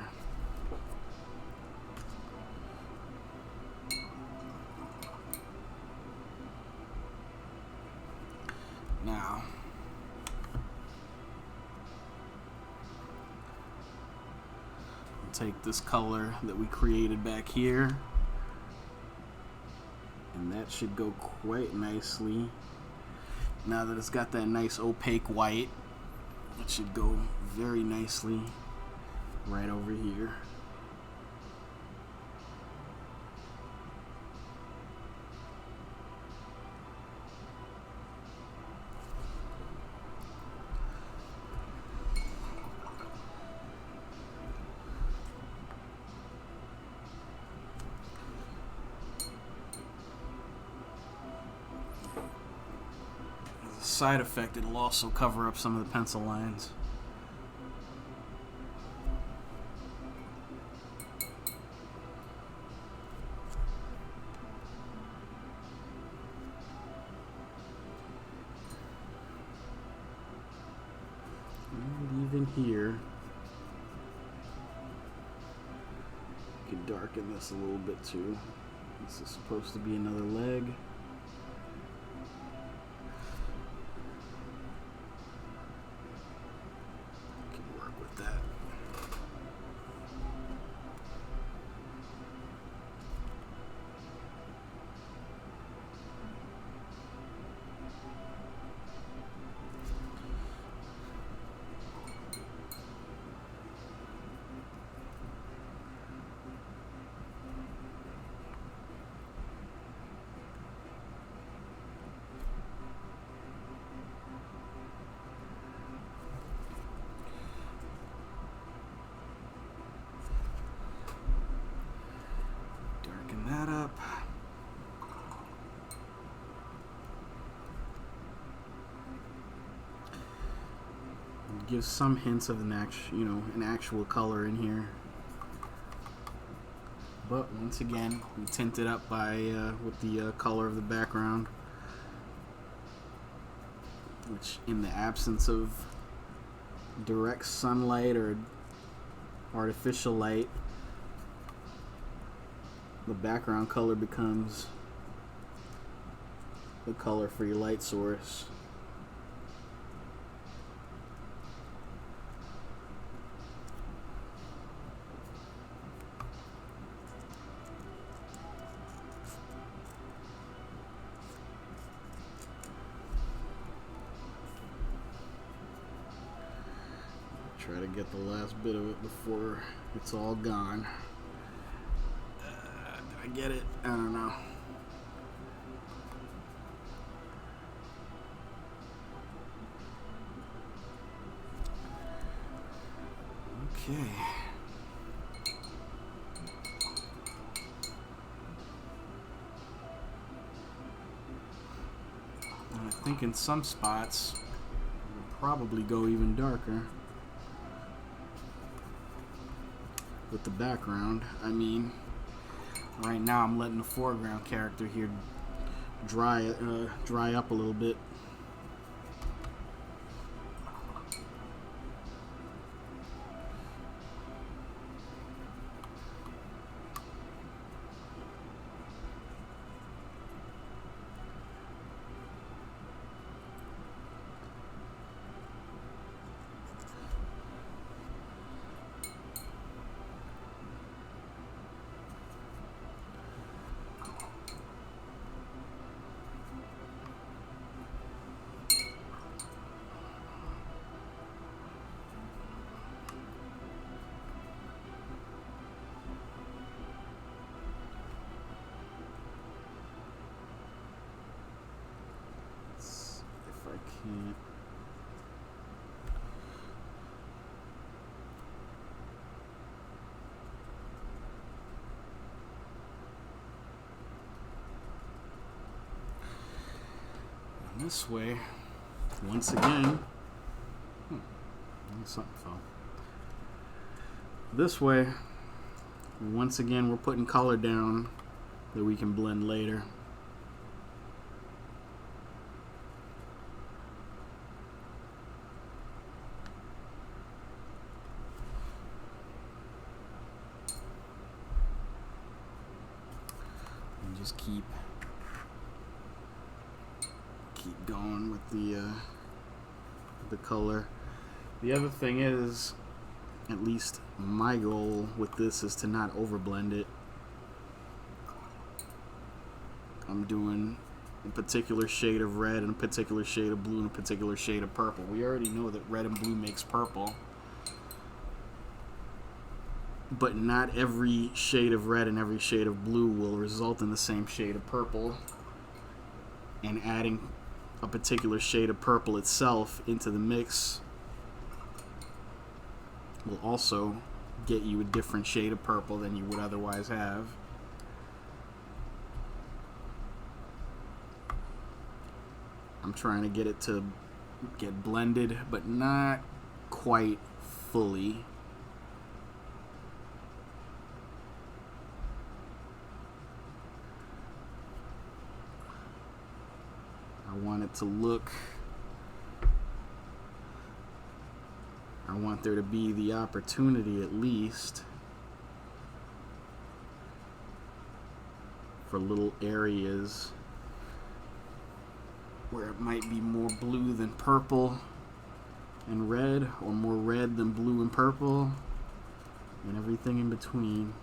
Speaker 1: Now, I'll take this color that we created back here, and that should go quite nicely. Now that it's got that nice opaque white, it should go very nicely right over here. Side effect, it'll also cover up some of the pencil lines. And even here, you can darken this a little bit too. This is supposed to be another leg. That up. Give some hints of an actual color in here. But once again, we tint it up by with the color of the background, which in the absence of direct sunlight or artificial light, the background color becomes the color for your light source. Try to get the last bit of it before it's all gone. I get it. I don't know. Okay. And I think in some spots we'll probably go even darker with the background. I mean, right now I'm letting the foreground character here dry up a little bit. this way, once again, something fell. This way, once again, we're putting color down that we can blend later. And just keep going with the color. The other thing is, at least my goal with this is to not overblend it. I'm doing a particular shade of red and a particular shade of blue and a particular shade of purple. We already know that red and blue makes purple, but not every shade of red and every shade of blue will result in the same shade of purple, and adding a particular shade of purple itself into the mix will also get you a different shade of purple than you would otherwise have. I'm trying to get it to get blended, but not quite fully. I want it to look, I want there to be the opportunity at least for little areas where it might be more blue than purple and red, or more red than blue and purple, and everything in between.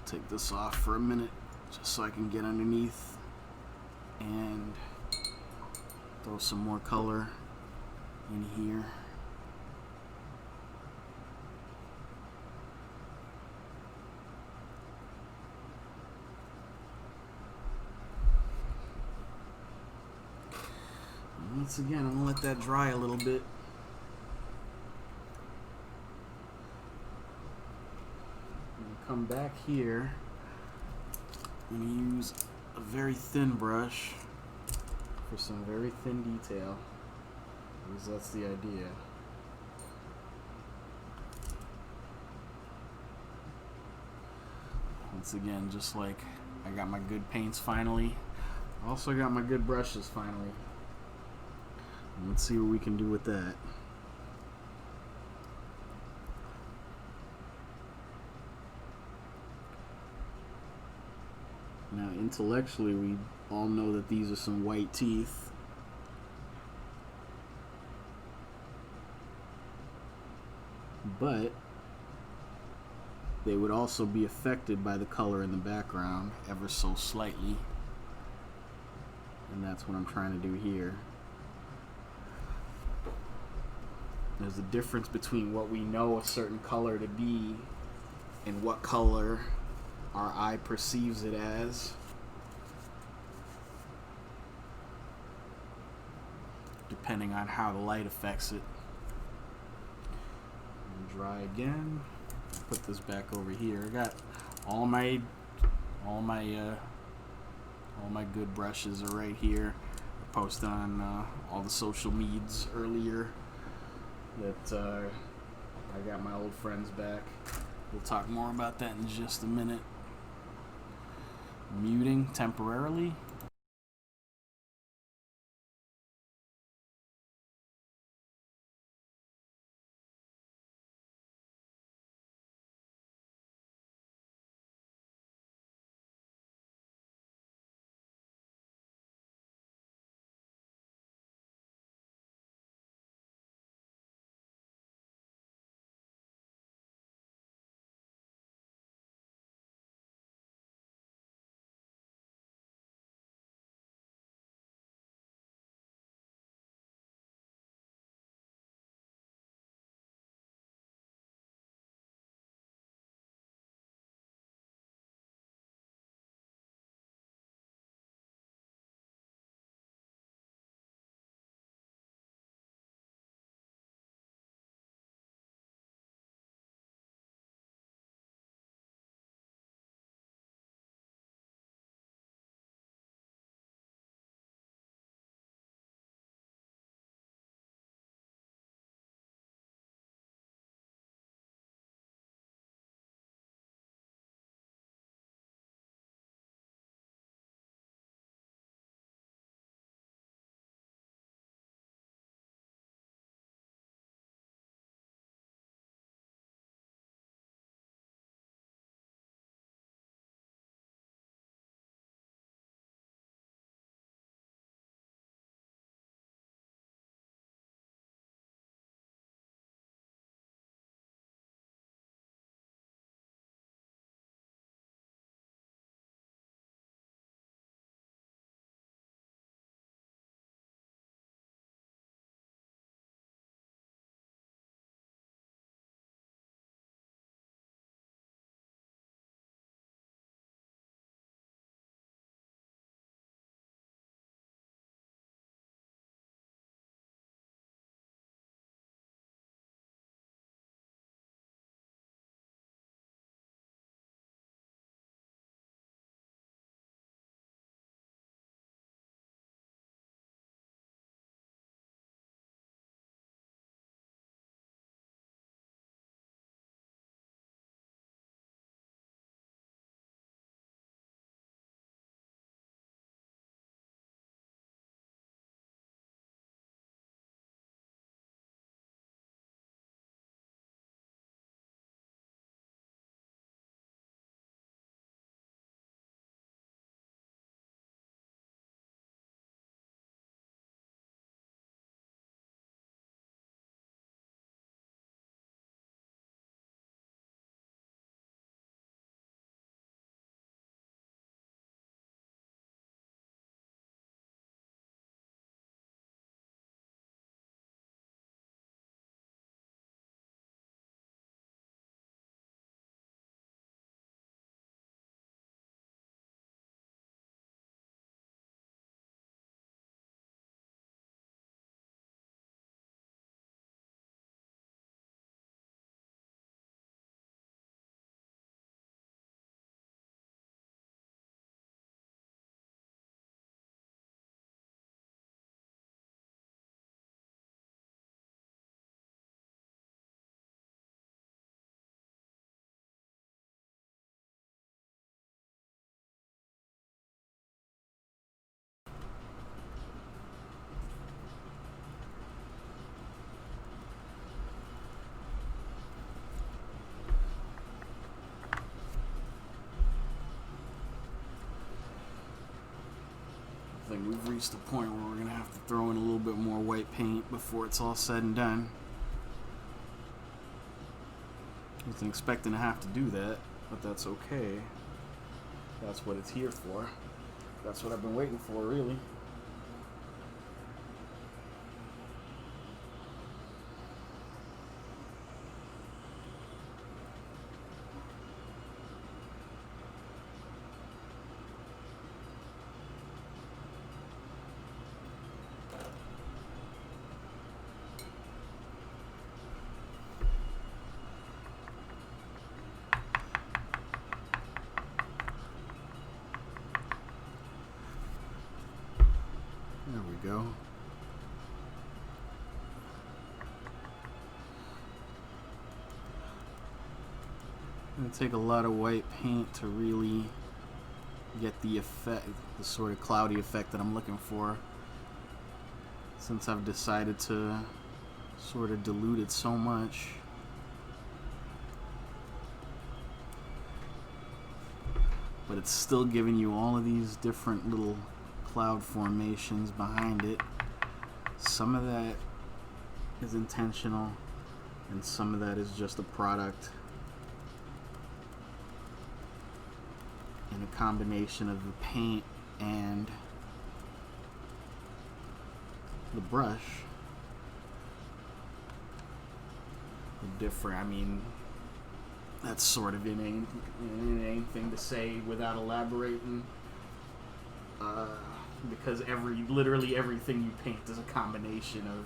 Speaker 1: Take this off for a minute just so I can get underneath and throw some more color in here. And once again, I'm gonna let that dry a little bit. Come back here. I'm going to use a very thin brush for some very thin detail, because that's the idea. Once again, just like I got my good paints finally, I also got my good brushes finally. Let's see what we can do with that. Now, intellectually, we all know that these are some white teeth. But they would also be affected by the color in the background ever so slightly. And that's what I'm trying to do here. There's a difference between what we know a certain color to be and what color our eye perceives it as. Depending on how the light affects it. And dry again. Put this back over here. I got all my good brushes are right here. I posted on all the social medias earlier that I got my old friends back. We'll talk more about that in just a minute. Muting temporarily. we've reached the point where we're going to have to throw in a little bit more white paint before it's all said and done. I wasn't expecting to have to do that, but that's okay. That's what it's here for. That's what I've been waiting for, really. There we go. It's going to take a lot of white paint to really get the effect, the sort of cloudy effect that I'm looking for, since I've decided to sort of dilute it so much. But it's still giving you all of these different little cloud formations behind it. Some of that is intentional, and some of that is just a product and a combination of the paint and the brush. Different, I mean, that's sort of an inane thing to say without elaborating. Because literally everything you paint is a combination of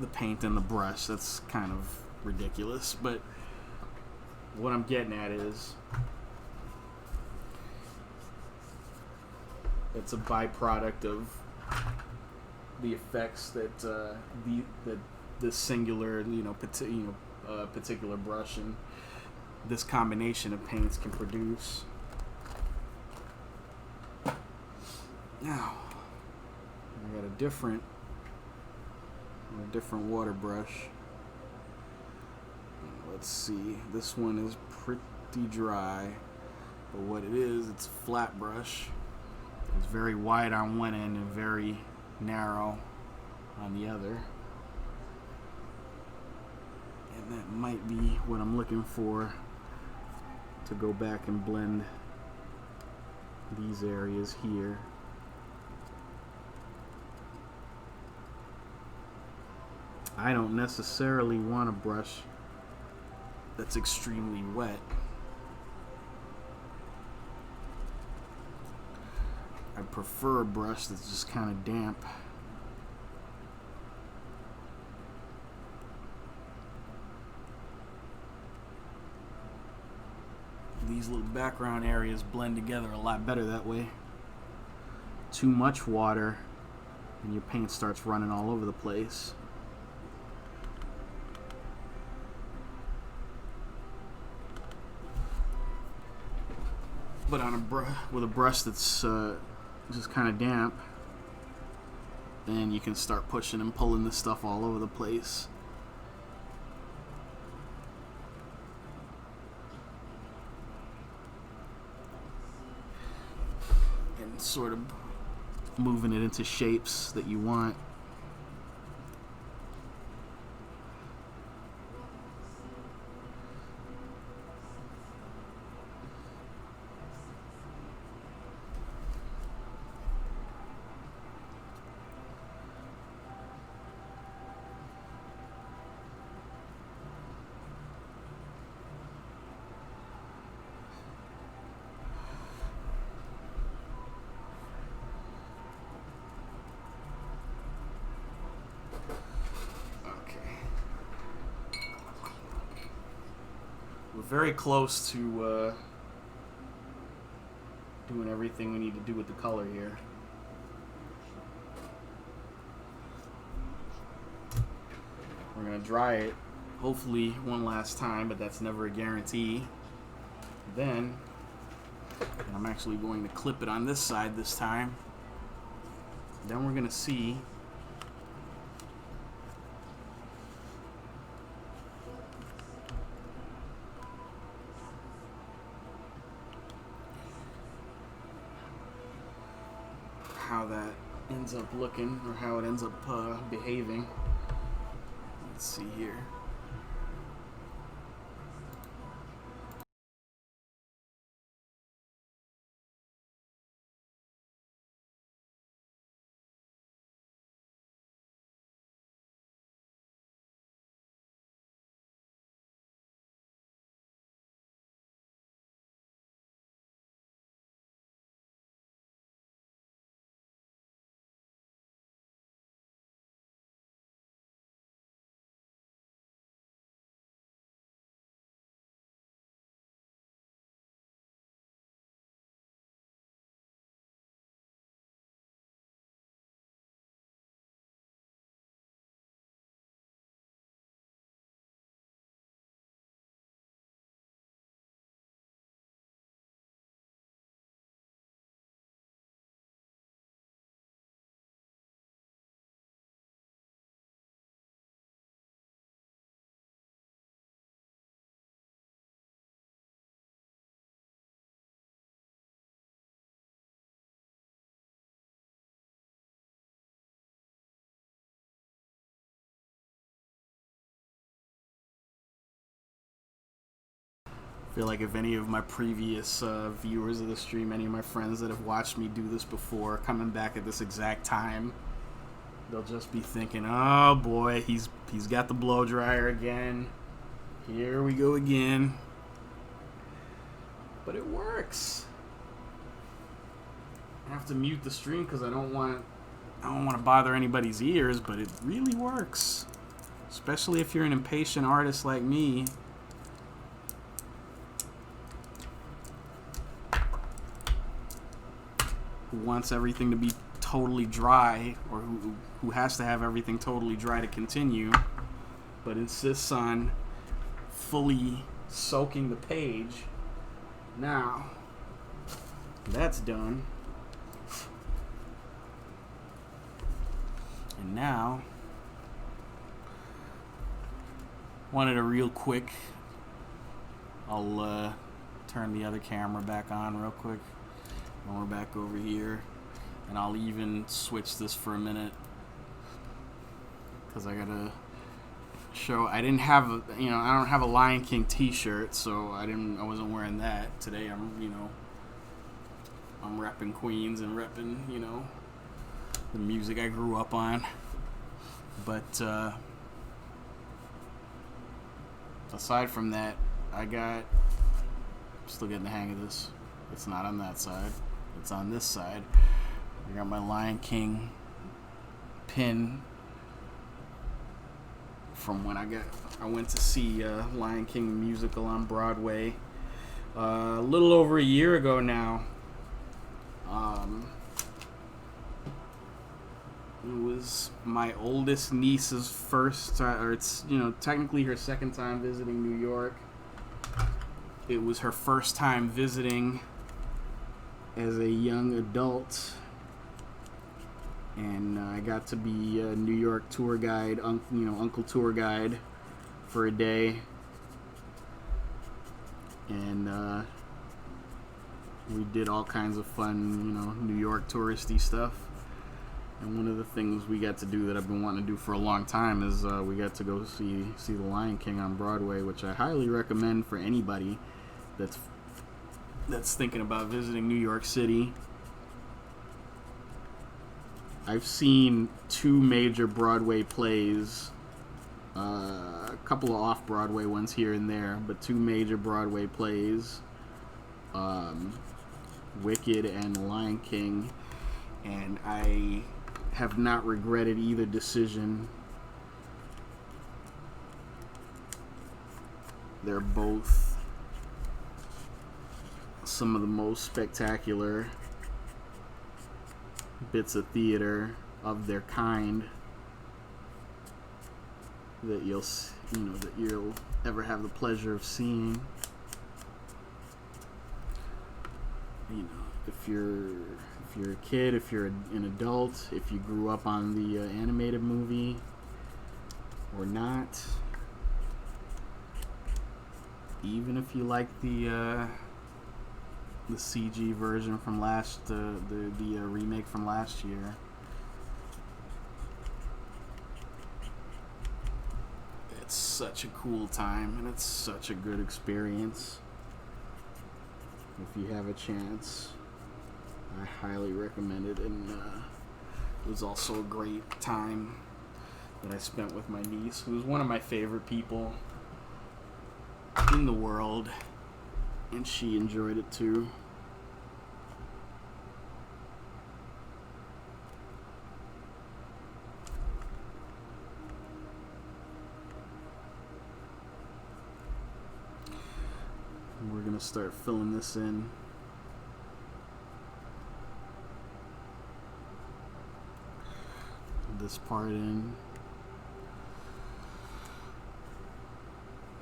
Speaker 1: the paint and the brush. That's kind of ridiculous, but what I'm getting at is it's a byproduct of the effects that the singular, particular brush and this combination of paints can produce. Now, I got a different water brush. Let's see. This one is pretty dry, but what it is, it's a flat brush. It's very wide on one end and very narrow on the other. And that might be what I'm looking for to go back and blend these areas here. I don't necessarily want a brush that's extremely wet. I prefer a brush that's just kind of damp. These little background areas blend together a lot better that way. Too much water and your paint starts running all over the place. But on with a brush that's just kind of damp, then you can start pushing and pulling this stuff all over the place. And sort of moving it into shapes that you want. We're very close to doing everything we need to do with the color here. We're going to dry it, hopefully one last time, but that's never a guarantee. Then, I'm actually going to clip it on this side this time. Then we're going to see how that ends up looking or how it ends up behaving. Let's see here. I feel like if any of my previous viewers of the stream, any of my friends that have watched me do this before, coming back at this exact time, they'll just be thinking, "Oh boy, he's got the blow dryer again. Here we go again." But it works. I have to mute the stream because I don't want to bother anybody's ears, but it really works, especially if you're an impatient artist like me. Who wants everything to be totally dry, or who has to have everything totally dry to continue, but insists on fully soaking the page. Now, that's done. And now, wanted a real quick, I'll turn the other camera back on real quick. And we're back over here, and I'll even switch this for a minute because I gotta show. I didn't have, I don't have a Lion King T-shirt, so I wasn't wearing that today. I'm repping Queens and repping, the music I grew up on. But aside from that, I'm still getting the hang of this. It's not on that side. It's on this side. I got my Lion King pin from when I went to see Lion King musical on Broadway a little over a year ago now. It was my oldest niece's first time, or it's technically her second time visiting New York. It was her first time visiting as a young adult, and I got to be a New York tour guide, uncle tour guide for a day, and we did all kinds of fun, New York touristy stuff. And one of the things we got to do that I've been wanting to do for a long time is we got to go see The Lion King on Broadway, which I highly recommend for anybody that's thinking about visiting New York City. I've seen 2 major Broadway plays, a couple of off-Broadway ones here and there, but 2 major Broadway plays, Wicked and Lion King, and I have not regretted either decision. They're both some of the most spectacular bits of theater of their kind that you'll ever have the pleasure of seeing. If you're a kid, if you're an adult, if you grew up on the animated movie or not, even if you like the the CG version from the remake from last year. It's such a cool time, and it's such a good experience. If you have a chance, I highly recommend it. And it was also a great time that I spent with my niece, who was one of my favorite people in the world, and she enjoyed it too. We're gonna start filling this in. This part in.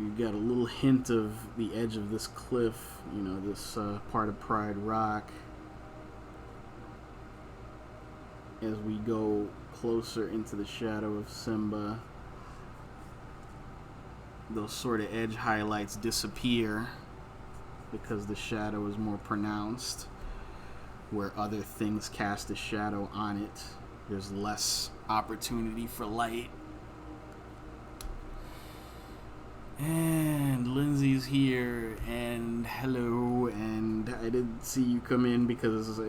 Speaker 1: You got a little hint of the edge of this cliff, you know, this part of Pride Rock. As we go closer into the shadow of Simba, those sort of edge highlights disappear because the shadow is more pronounced. Where other things cast a shadow on it, there's less opportunity for light. And Lindsay's here, and hello, and I didn't see you come in because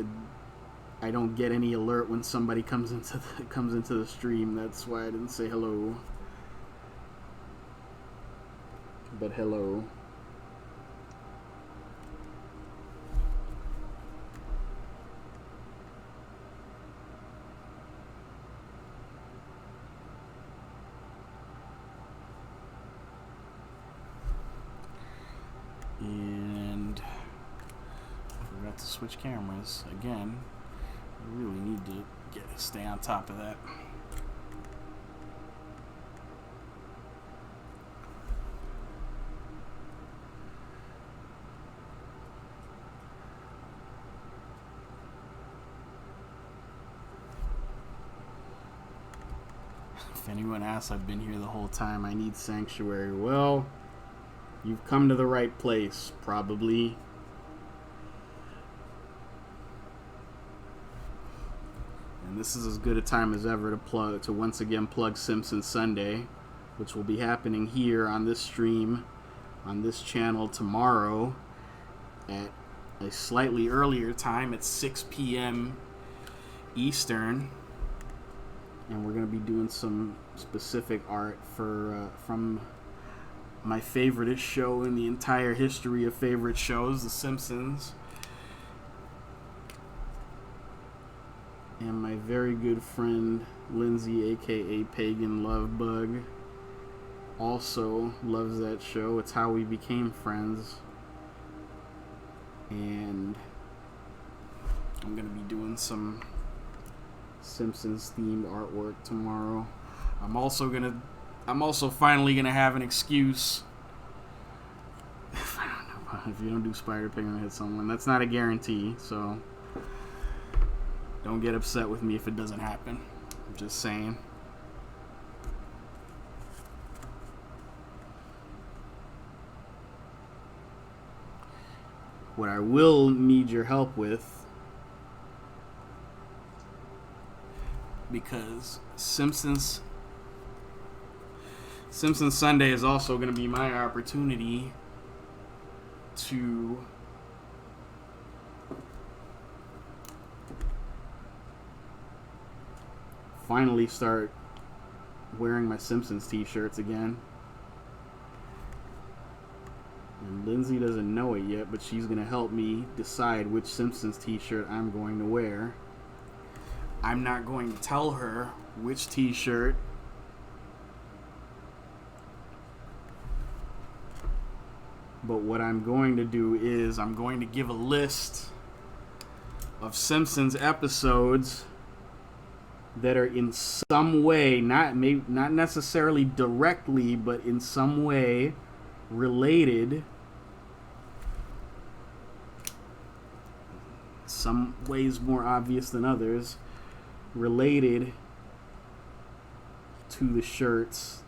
Speaker 1: I don't get any alert when somebody comes into the stream. That's why I didn't say hello. But hello. And I forgot to switch cameras again. I really need to stay on top of that. If anyone asks, I've been here the whole time. I need sanctuary. Well, you've come to the right place, probably. And this is as good a time as ever to once again plug Simpsons Sunday, which will be happening here on this stream, on this channel tomorrow at a slightly earlier time at 6 p.m. Eastern. And we're going to be doing some specific art from my favoriteest show in the entire history of favorite shows, The Simpsons. And my very good friend, Lindsay, aka Pagan Lovebug, also loves that show. It's how we became friends. And I'm going to be doing some Simpsons themed artwork tomorrow. I'm also finally gonna have an excuse. I don't know, if you don't do Spider Pig, I'm gonna hit someone. That's not a guarantee, so don't get upset with me if it doesn't happen. I'm just saying. What I will need your help with, because Simpsons Sunday is also going to be my opportunity to finally start wearing my Simpsons t-shirts again. And Lindsay doesn't know it yet, but she's going to help me decide which Simpsons t-shirt I'm going to wear. I'm not going to tell her which t-shirt. But what I'm going to do is I'm going to give a list of Simpsons episodes that are in some way, not necessarily directly, but in some way related. Some ways more obvious than others. Related to the shirts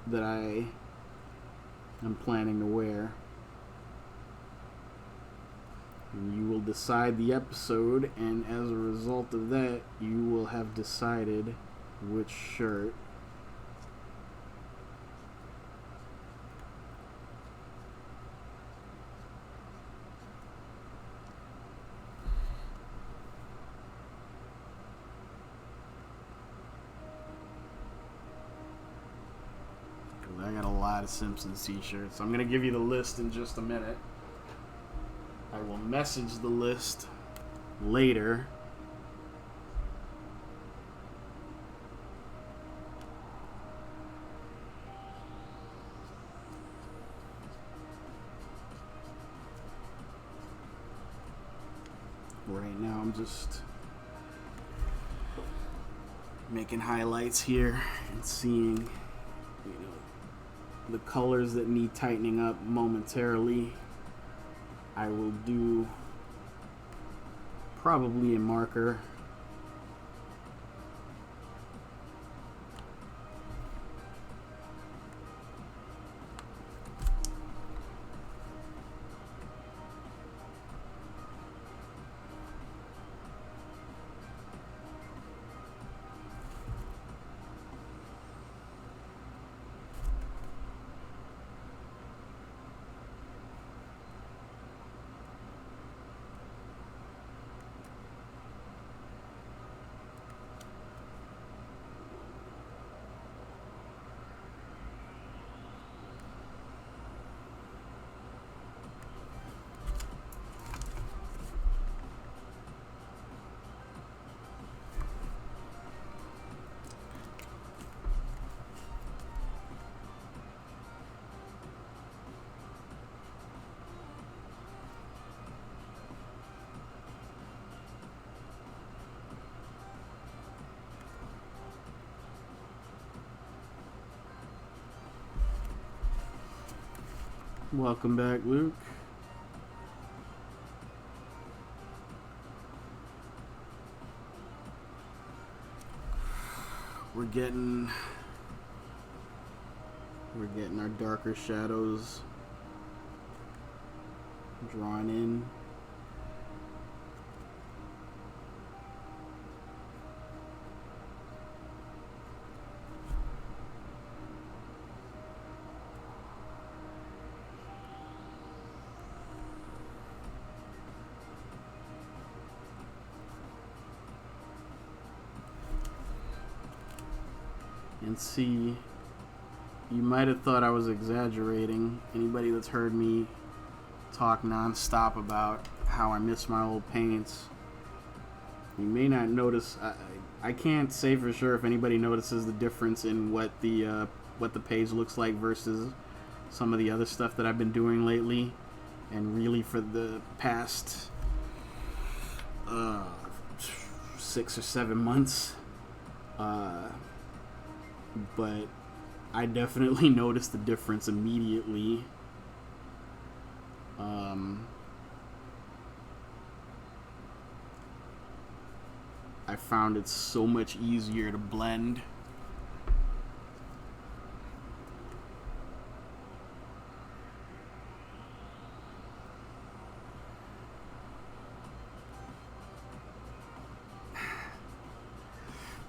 Speaker 1: that I am planning to wear. And you will decide the episode, and as a result of that, you will have decided which shirt I got a lot of Simpsons t-shirts. I'm going to give you the list in just a minute. I will message the list later. Right now I'm just making highlights here and seeing, the colors that need tightening up momentarily. I will do probably a marker. Welcome back, Luke. We're getting our darker shadows drawn in. And see, you might have thought I was exaggerating. Anybody that's heard me talk nonstop about how I miss my old paints, you may not notice. I can't say for sure if anybody notices the difference in what the page looks like versus some of the other stuff that I've been doing lately, and really for the past 6 or 7 months. But I definitely noticed the difference immediately. I found it so much easier to blend.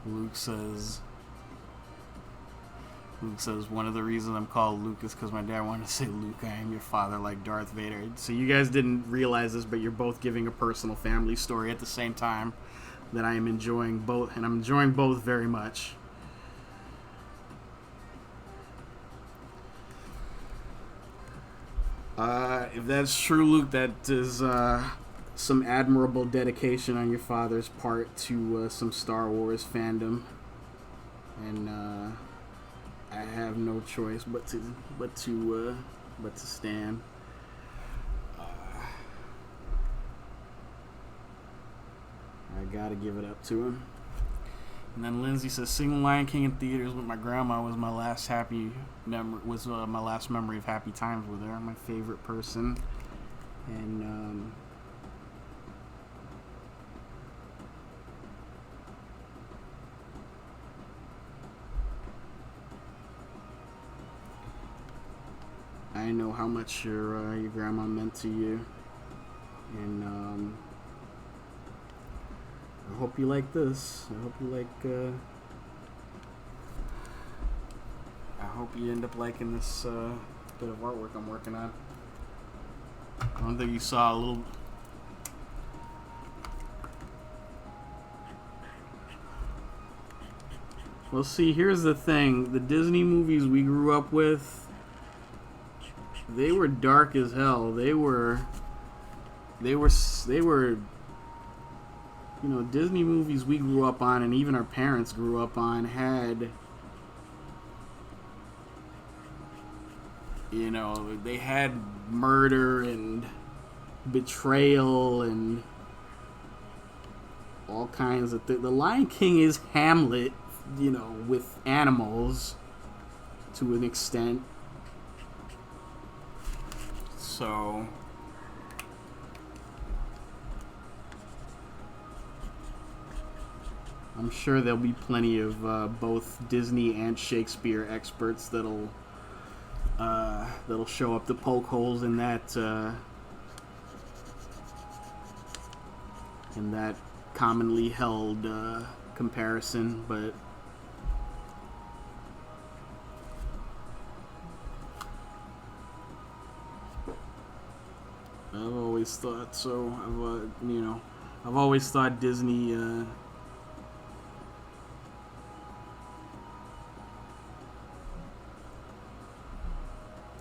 Speaker 1: Luke says one of the reasons I'm called Luke is because my dad wanted to say, Luke, I am your father, like Darth Vader. So you guys didn't realize this, but you're both giving a personal family story at the same time that I am enjoying both, and I'm enjoying both very much. If that's true, Luke, that is some admirable dedication on your father's part to some Star Wars fandom. And I have no choice but to stand. I gotta give it up to him. And then Lindsay says, "Seeing Lion King in theaters with my grandma was my last my last memory of happy times with her. My favorite person." And I know how much your grandma meant to you, And I hope you like this. I hope you like. I hope you end up liking this bit of artwork I'm working on. I don't think you saw a little. Well, see, here's the thing: the Disney movies we grew up with, they were dark as hell. They were. You know, Disney movies we grew up on, and even our parents grew up on, had. You know, they had murder and betrayal and all kinds of things. The Lion King is Hamlet, you know, with animals to an extent. So I'm sure there'll be plenty of both Disney and Shakespeare experts that'll show up to poke holes in that commonly held comparison, but I've always thought so. I've always thought Disney.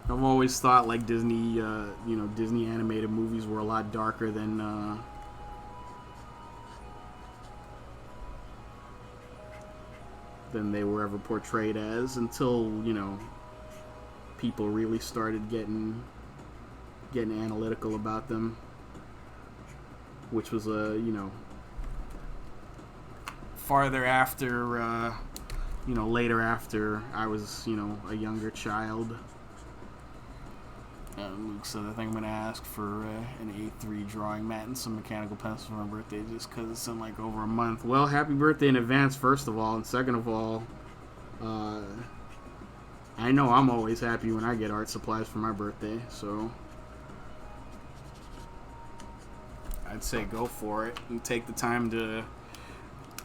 Speaker 1: I've always thought like Disney, Disney animated movies were a lot darker than they were ever portrayed as, until, you know, people really started getting analytical about them, which was farther after, later after I was, a younger child. Luke said, I think I'm going to ask for an A3 drawing mat and some mechanical pencils for my birthday just because it's in like over a month. Well, happy birthday in advance, first of all. And second of all, I know I'm always happy when I get art supplies for my birthday. So I'd say go for it and take the time to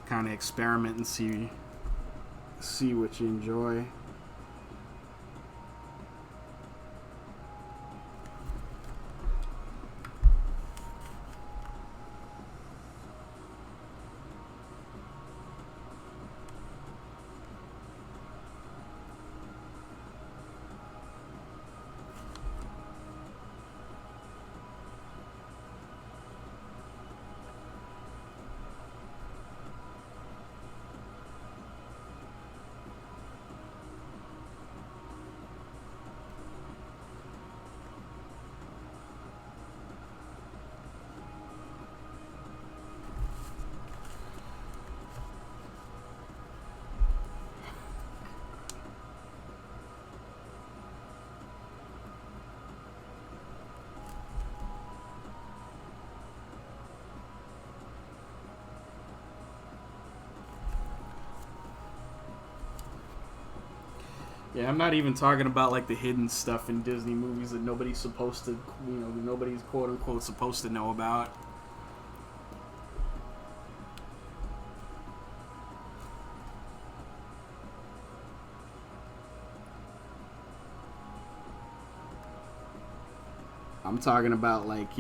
Speaker 1: kind of experiment and see what you enjoy. Yeah, I'm not even talking about like the hidden stuff in Disney movies that nobody's supposed to, nobody's quote unquote supposed to know about. I'm talking about like,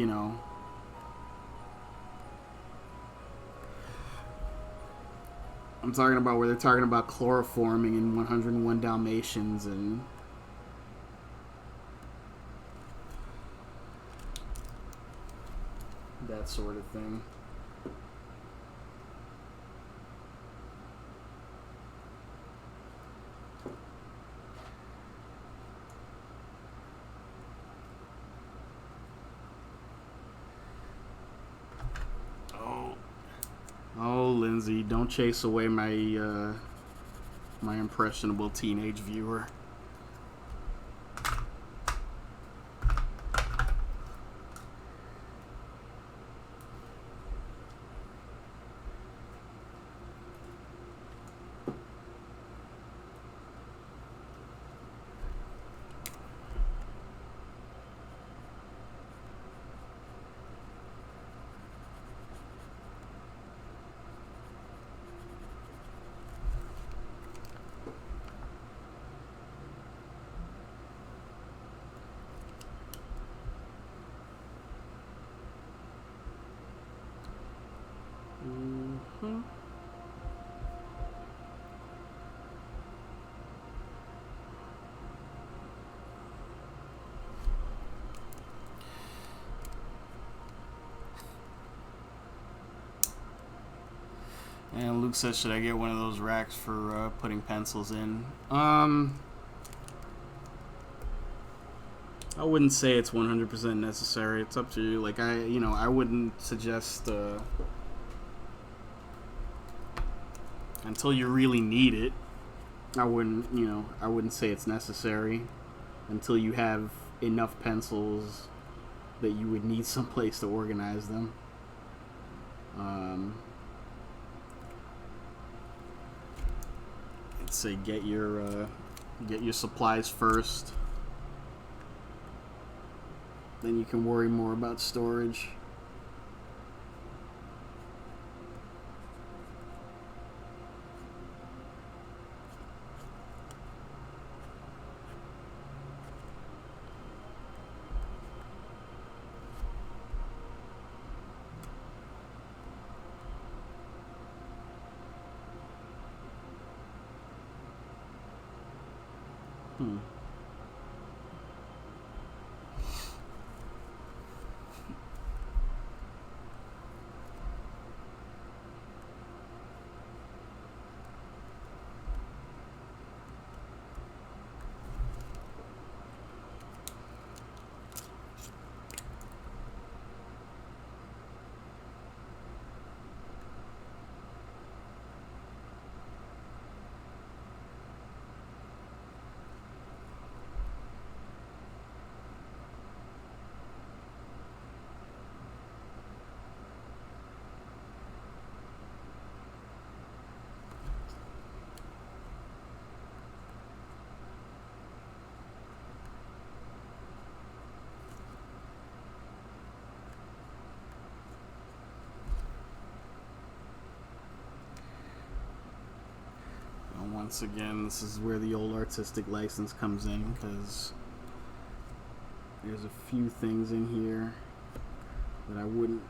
Speaker 1: I'm talking about where they're talking about chloroforming in 101 Dalmatians and that sort of thing. Oh, Lindsay, don't chase away my impressionable teenage viewer. And Luke says, should I get one of those racks for putting pencils in? I wouldn't say it's 100% necessary. It's up to you. Like, I wouldn't suggest until you really need it. I wouldn't say it's necessary until you have enough pencils that you would need someplace to organize them. I'd say get your supplies first. Then you can worry more about storage. Once again, this is where the old artistic license comes in, because there's a few things in here that I wouldn't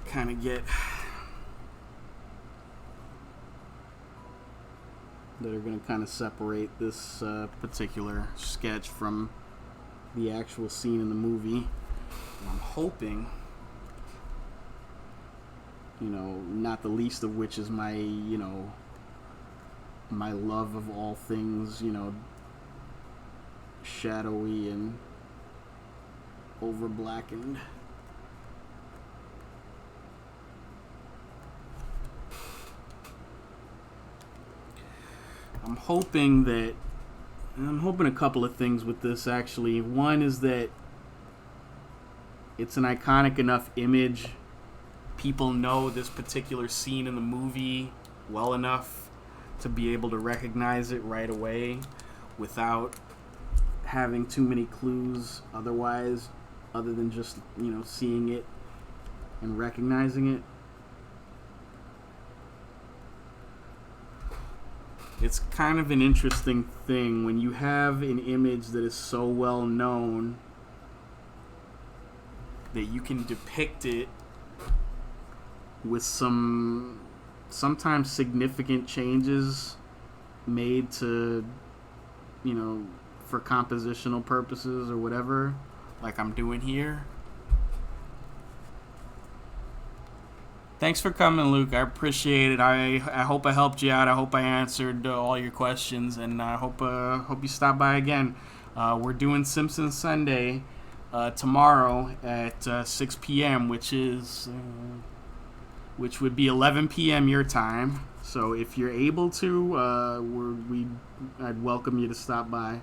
Speaker 1: kind of get, that are going to kind of separate this particular sketch from the actual scene in the movie. And I'm hoping, not the least of which is my love of all things, shadowy and over blackened. I'm hoping a couple of things with this, actually. One is that it's an iconic enough image. People know this particular scene in the movie well enough to be able to recognize it right away without having too many clues otherwise, other than just, seeing it and recognizing it. It's kind of an interesting thing when you have an image that is so well known that you can depict it with sometimes significant changes made to, for compositional purposes or whatever, like I'm doing here. Thanks for coming, Luke. I appreciate it. I hope I helped you out. I hope I answered all your questions, and I hope you stop by again. We're doing Simpsons Sunday tomorrow at 6 p.m., which would be 11 p.m. your time. So if you're able to, I'd welcome you to stop by.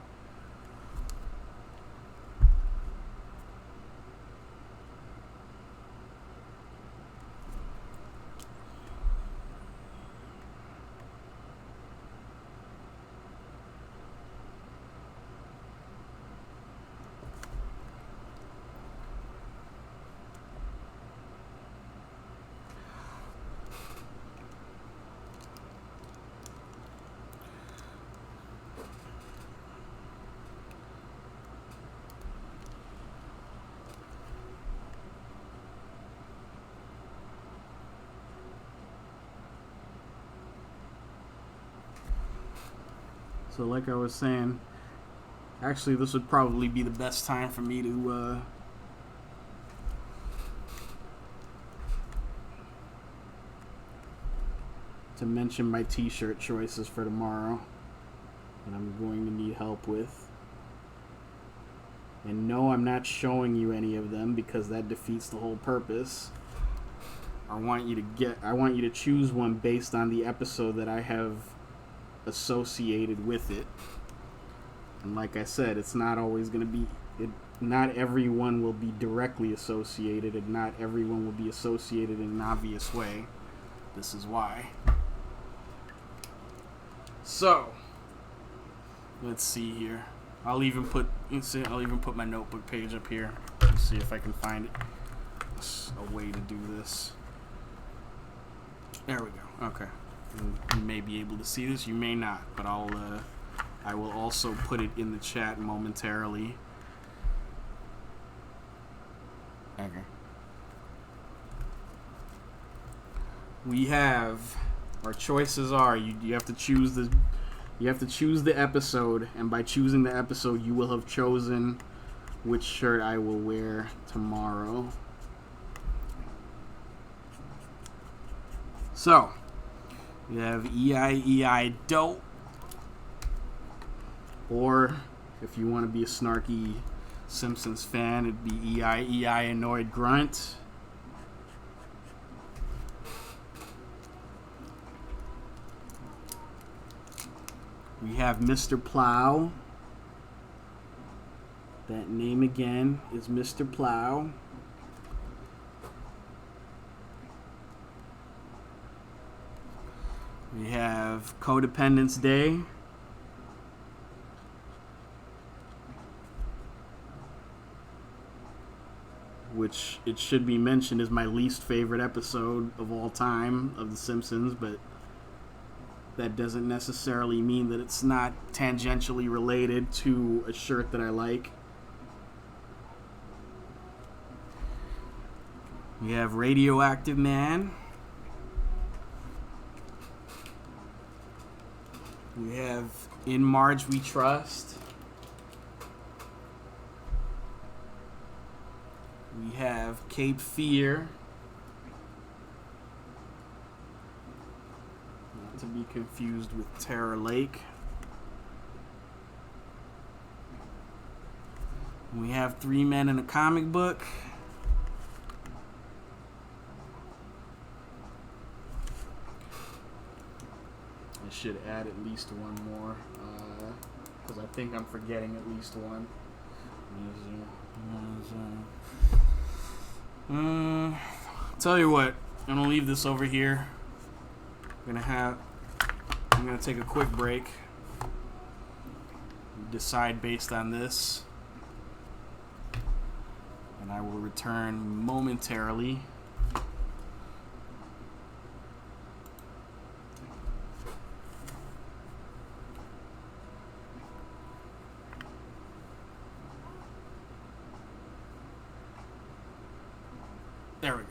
Speaker 1: So like I was saying, actually this would probably be the best time for me to to mention my t-shirt choices for tomorrow that I'm going to need help with. And no, I'm not showing you any of them because that defeats the whole purpose. I want you to choose one based on the episode that I have associated with it. And like I said, it's not always going to be not everyone will be directly associated, and not everyone will be associated in an obvious way. This is why. So, let's see here. I'll even put my notebook page up here. Let's see if I can find a way to do this. There we go. Okay. You may be able to see this. You may not, but I will also put it in the chat momentarily. Okay. We have our choices are you have to choose the episode, and by choosing the episode you will have chosen which shirt I will wear tomorrow. So we have EI dope, or if you want to be a snarky Simpsons fan, it'd be EI annoyed grunt. We have Mr. Plow. That name again is Mr. Plow. We have Codependence Day. Which it should be mentioned is my least favorite episode of all time of The Simpsons, but that doesn't necessarily mean that it's not tangentially related to a shirt that I like. We have Radioactive Man. We have In Marge We Trust. We have Cape Fear. Not to be confused with Terror Lake. We have Three Men in a Comic Book. I should add at least one more, because I think I'm forgetting at least one. Tell you what, I'm gonna leave this over here. I'm gonna take a quick break. Decide based on this, and I will return momentarily. There we go.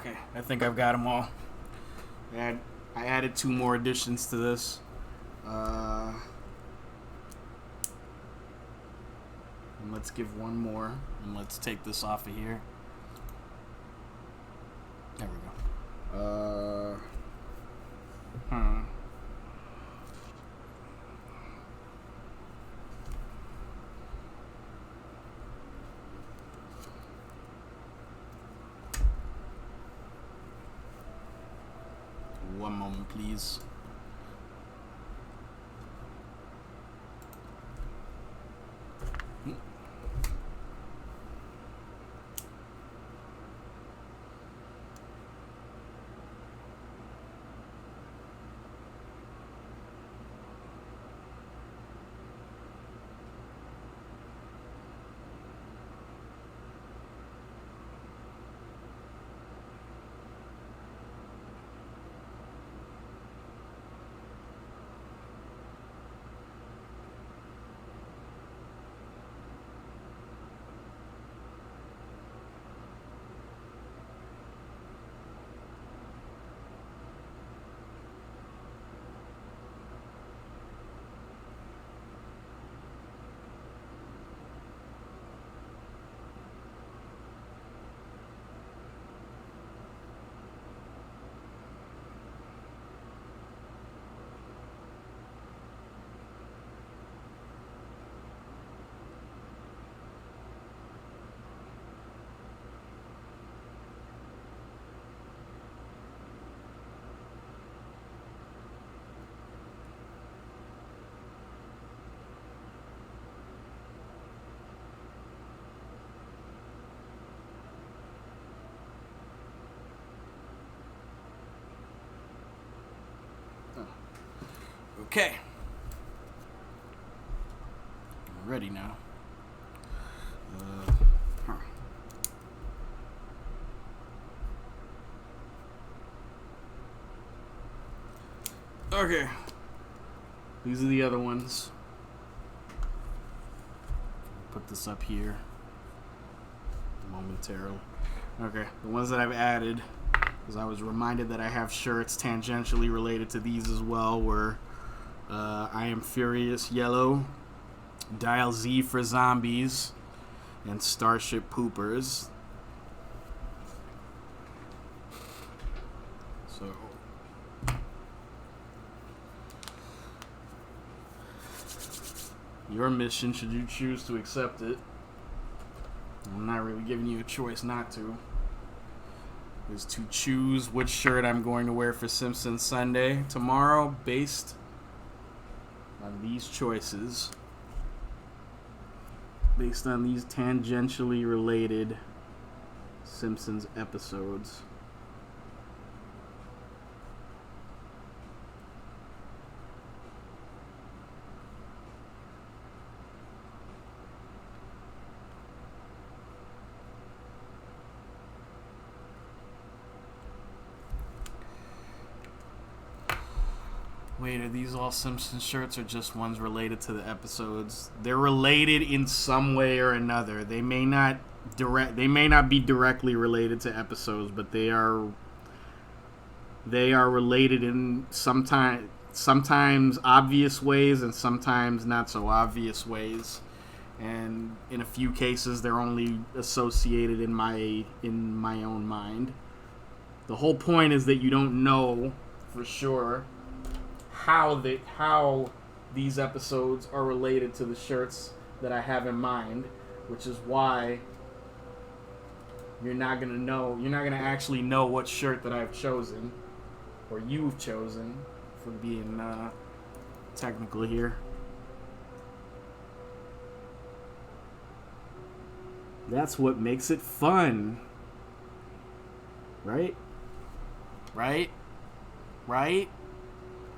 Speaker 1: Okay, I think I've got them all. I added 2 more additions to this. And let's give one more, and let's take this off of here. There we go. One moment, please. Okay. I'm ready now. Okay. These are the other ones. Put this up here momentarily. Okay, the ones that I've added, because I was reminded that I have shirts tangentially related to these as well, were I Am Furious Yellow, Dial Z for Zombies, and Starship Poopers. So your mission, should you choose to accept it, I'm not really giving you a choice not to, is to choose which shirt I'm going to wear for Simpsons Sunday tomorrow based on these choices, based on these tangentially related Simpsons episodes. Wait, are these all Simpsons shirts or just ones related to the episodes? They're related in some way or another. They may not be directly related to episodes, but they are related in sometimes obvious ways and sometimes not so obvious ways. And in a few cases they're only associated in my own mind. The whole point is that you don't know for sure how these episodes are related to the shirts that I have in mind, which is why you're not gonna actually know what shirt that I've chosen, or you've chosen, for being technical here. That's what makes it fun. Right?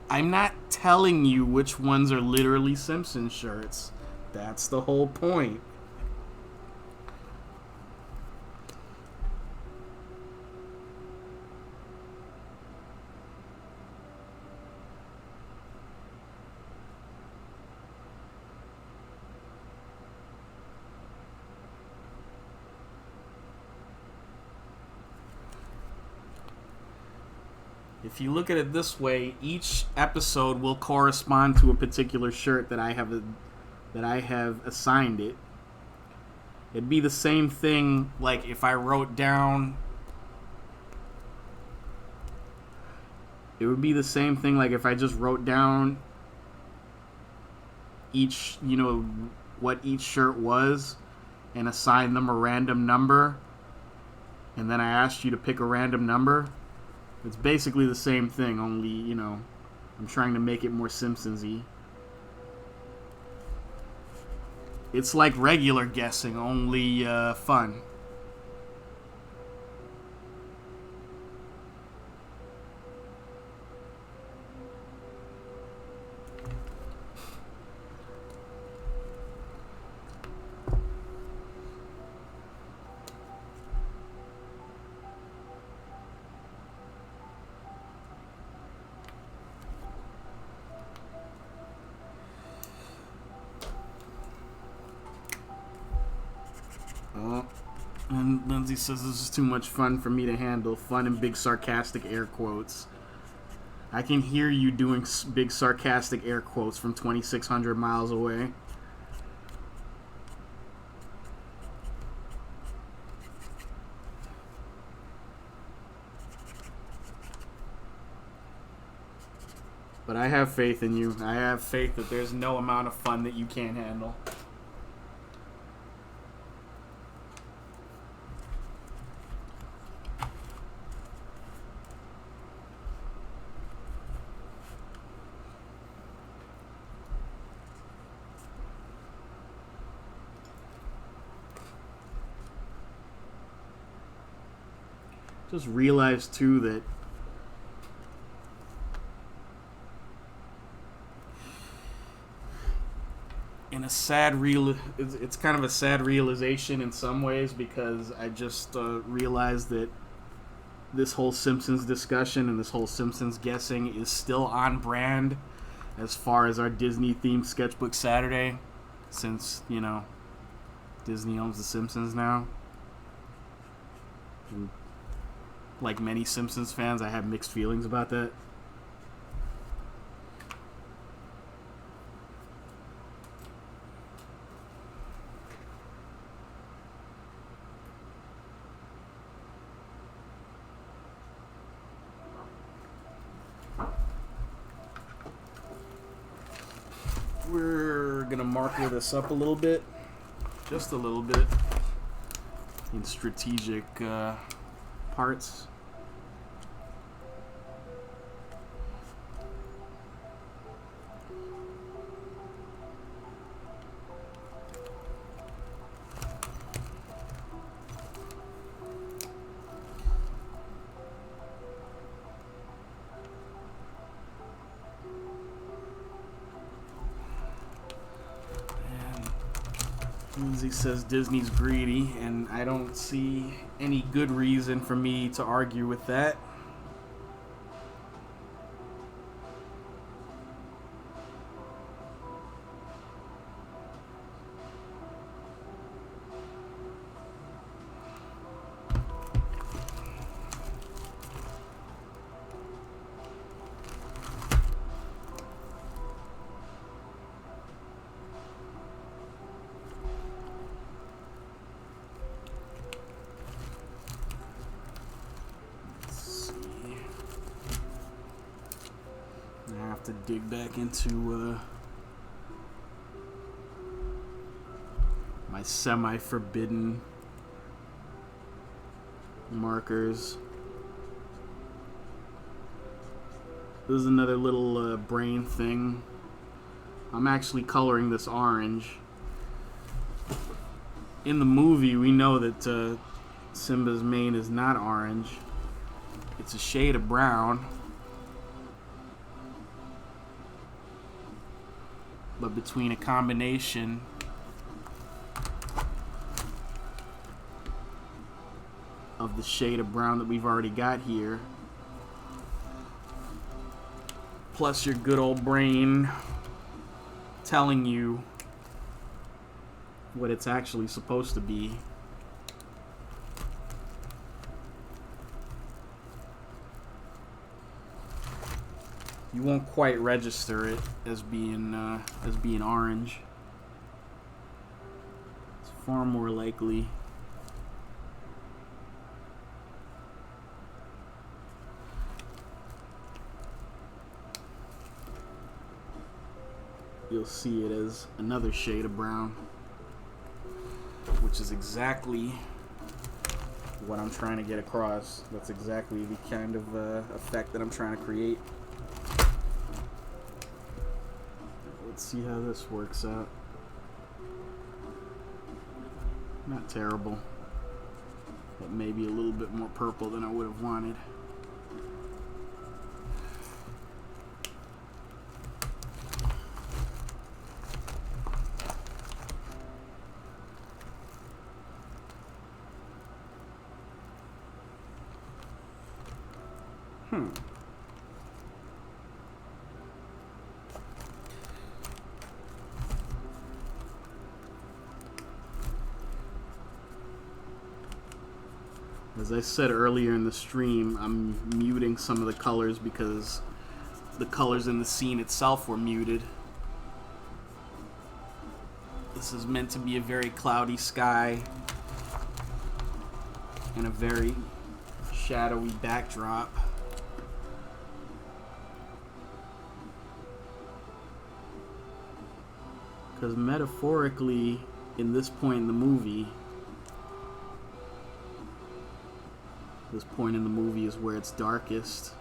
Speaker 1: I'm not telling you which ones are literally Simpsons shirts. That's the whole point. If you look at it this way, each episode will correspond to a particular shirt that I have assigned it. It'd be the same thing like if I wrote down. It would be the same thing like if I just wrote down each, what each shirt was and assigned them a random number, and then I asked you to pick a random number. It's basically the same thing, only, I'm trying to make it more Simpsons-y. It's like regular guessing, only fun. And Lindsay says this is too much fun for me to handle. Fun in big sarcastic air quotes. I can hear you doing big sarcastic air quotes from 2,600 miles away. But I have faith in you. I have faith that there's no amount of fun that you can't handle. Just realized too that it's kind of a sad realization in some ways, because I just realized that this whole Simpsons discussion and this whole Simpsons guessing is still on brand as far as our Disney themed Sketchbook Saturday, since Disney owns the Simpsons now. And like many Simpsons fans, I have mixed feelings about that. We're gonna marker this up a little bit, just a little bit, in strategic parts. Lindsay says Disney's greedy, and I don't see any good reason for me to argue with that. I have to dig back into my semi-forbidden markers. This is another little brain thing. I'm actually coloring this orange. In the movie, we know that Simba's mane is not orange. It's a shade of brown. But between a combination of the shade of brown that we've already got here, plus your good old brain telling you what it's actually supposed to be, you won't quite register it as being orange. It's far more likely you'll see it as another shade of brown, which is exactly what I'm trying to get across. That's exactly the kind of effect that I'm trying to create. Let's see how this works out. Not terrible, but maybe a little bit more purple than I would have wanted. As I said earlier in the stream, I'm muting some of the colors because the colors in the scene itself were muted. This is meant to be a very cloudy sky and a very shadowy backdrop. Because metaphorically, in this point in the movie, this point in the movie is where it's darkest.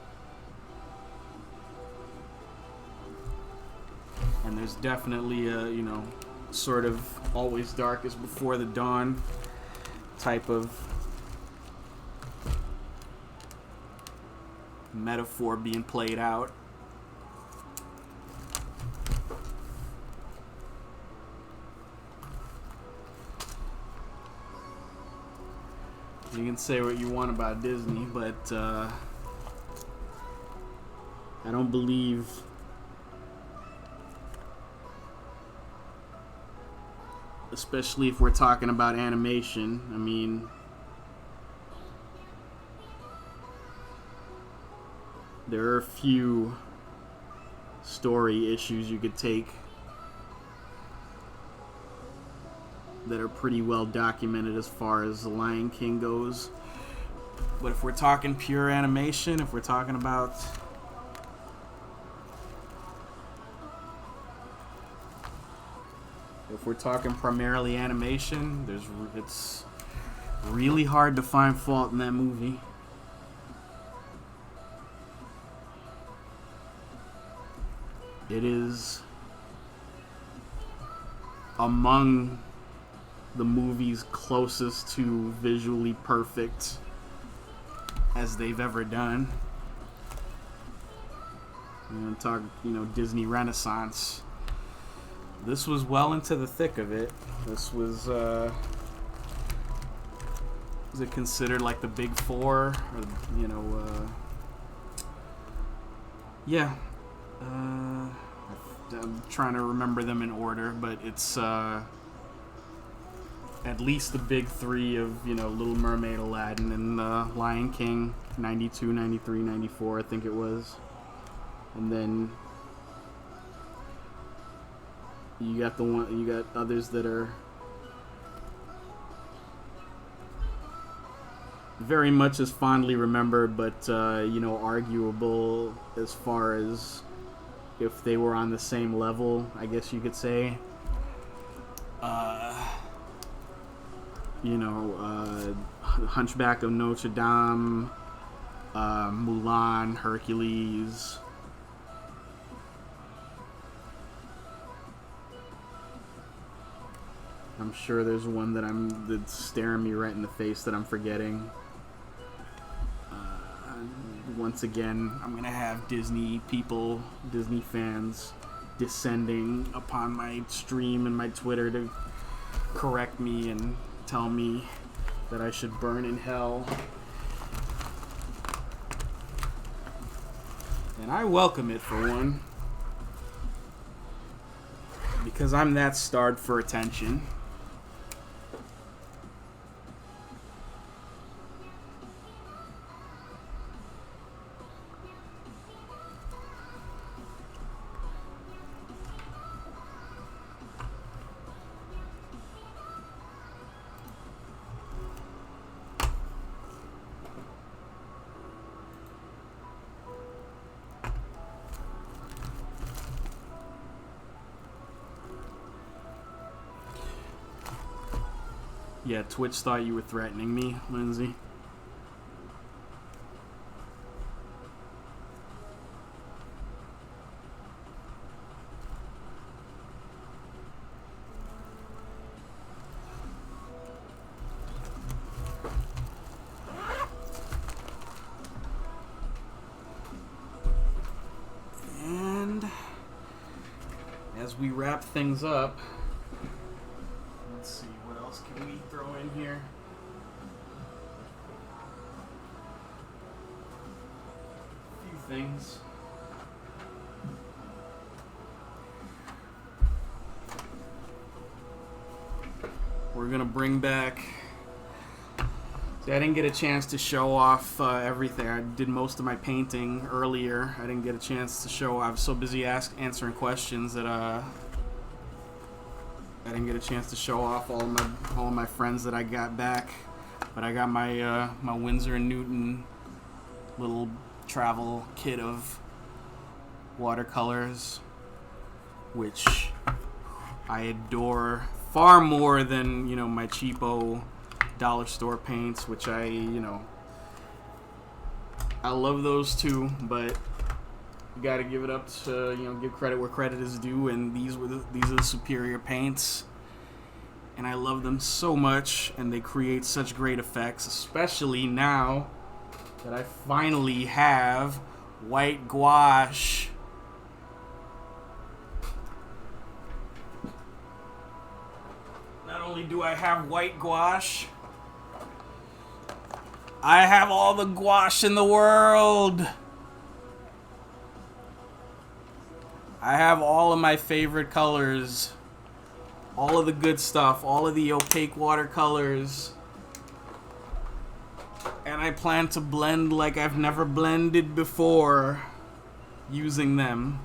Speaker 1: And there's definitely a, sort of always darkest before the dawn type of metaphor being played out. You can say what you want about Disney, but I don't believe especially if we're talking about animation. I mean, there are a few story issues you could take that are pretty well documented as far as The Lion King goes. But if we're talking pure animation, if we're talking about primarily animation, it's really hard to find fault in that movie. It is among the movies closest to visually perfect as they've ever done. Disney Renaissance. This was well into the thick of it. This was it considered like the big four? Or, yeah. I'm trying to remember them in order, but it's at least the big three of, Little Mermaid, Aladdin, and Lion King, 92, 93, 94, I think it was. And then you got others that are very much as fondly remembered, but, arguable as far as if they were on the same level, I guess you could say. Hunchback of Notre Dame, Mulan, Hercules. I'm sure there's one that's staring me right in the face that I'm forgetting. Once again, I'm gonna have Disney fans descending upon my stream and my Twitter to correct me and tell me that I should burn in hell. And I welcome it for one, because I'm that starved for attention. Yeah, Twitch thought you were threatening me, Lindsay. And as we wrap things up, let's see, what else can we throw in here? A few things. We're gonna bring back. See, I didn't get a chance to show off everything. I did most of my painting earlier. I didn't get a chance to show. I was so busy answering questions that I didn't get a chance to show off all of my friends that I got back. But I got my my Winsor and Newton little travel kit of watercolors, which I adore far more than, you know, my cheapo dollar store paints, which I love those too, but you gotta give it up to, you know, give credit where credit is due, and these are the superior paints, and I love them so much, and they create such great effects, especially now that I finally have white gouache. Not only do I have white gouache, I have all the gouache in the world. I have all of my favorite colors. All of the good stuff. All of the opaque watercolors. And I plan to blend like I've never blended before using them.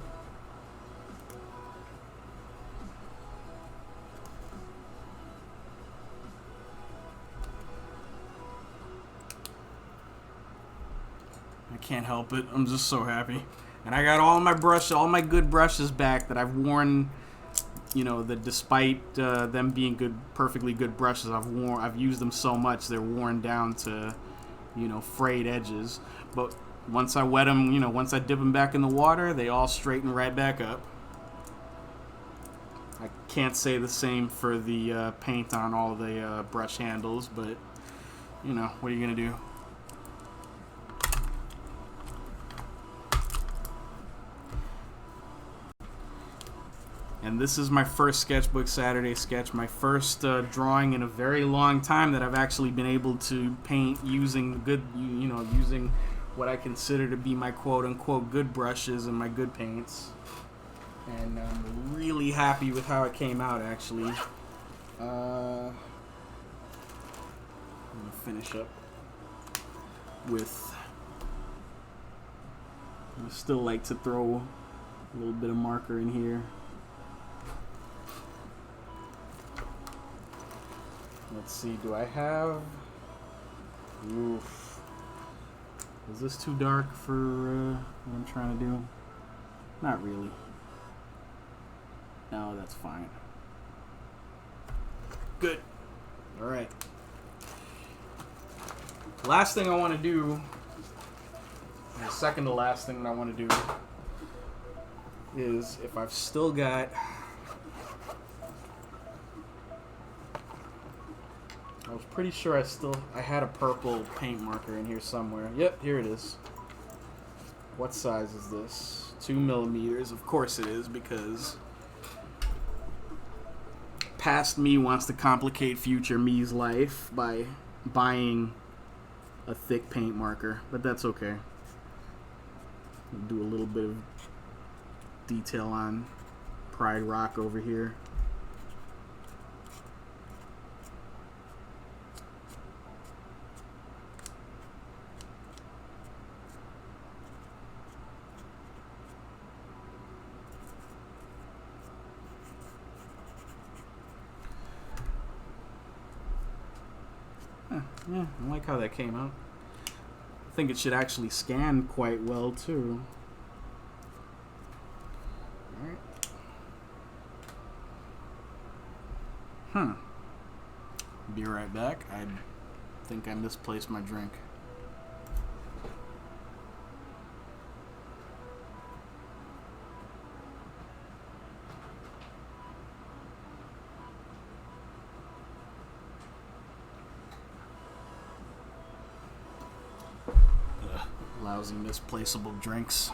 Speaker 1: Can't help it. I'm just so happy. And I got all my good brushes back that I've worn, you know, that despite them being perfectly good brushes, I've used them so much they're worn down to, you know, frayed edges. But once I wet them, you know, once I dip them back in the water, they all straighten right back up. I can't say the same for the paint on all the brush handles, but, you know, what are you gonna do? And this is my first Sketchbook Saturday sketch, my first drawing in a very long time that I've actually been able to paint using using what I consider to be my quote-unquote good brushes and my good paints. And I'm really happy with how it came out, actually. I'm gonna finish up with. I still like to throw a little bit of marker in here. Let's see, do I have... Oof. Is this too dark for what I'm trying to do? Not really. No, that's fine. Good. Alright. Last thing I want to do, the second to last thing that I want to do, is if I've still got... I was pretty sure I had a purple paint marker in here somewhere. Yep, here it is. What size is this? 2 millimeters. Of course it is, because past me wants to complicate future me's life by buying a thick paint marker, but that's okay. We'll do a little bit of detail on Pride Rock over here. Yeah, I like how that came out. I think it should actually scan quite well, too. Alright. Be right back. I think I misplaced my drink. Lousy misplaceable drinks.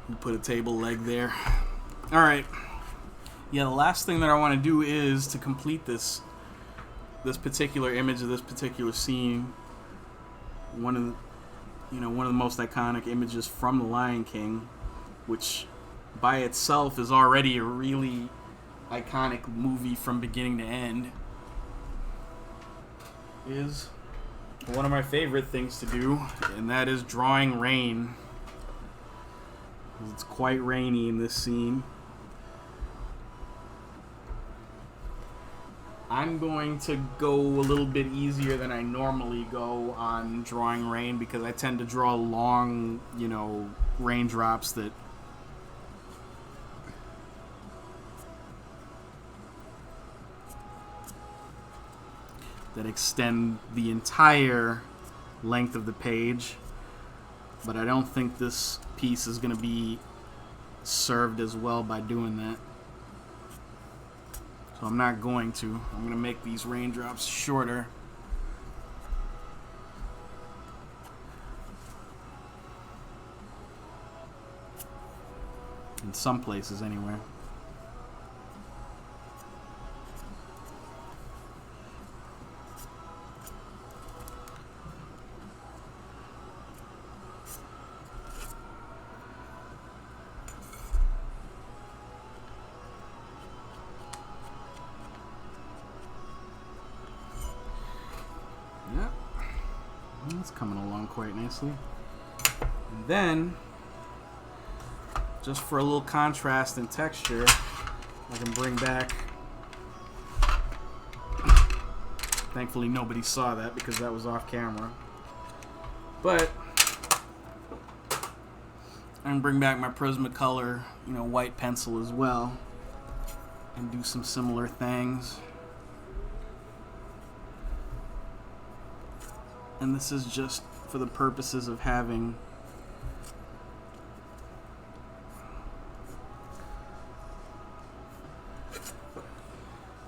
Speaker 1: You put a table leg there. All right. Yeah, the last thing that I want to do is to complete this particular image of this particular scene. One of the most iconic images from The Lion King, which by itself is already a really iconic movie from beginning to end, is one of my favorite things to do, and that is drawing rain. It's quite rainy in this scene. I'm going to go a little bit easier than I normally go on drawing rain because I tend to draw long, raindrops that extend the entire length of the page. But I don't think this piece is going to be served as well by doing that. So I'm not going to. I'm going to make these raindrops shorter. In some places, anyway. It's coming along quite nicely. And then, just for a little contrast and texture, I can bring back... Thankfully nobody saw that because that was off camera. But I can bring back my Prismacolor, white pencil as well, and do some similar things. And this is just for the purposes of having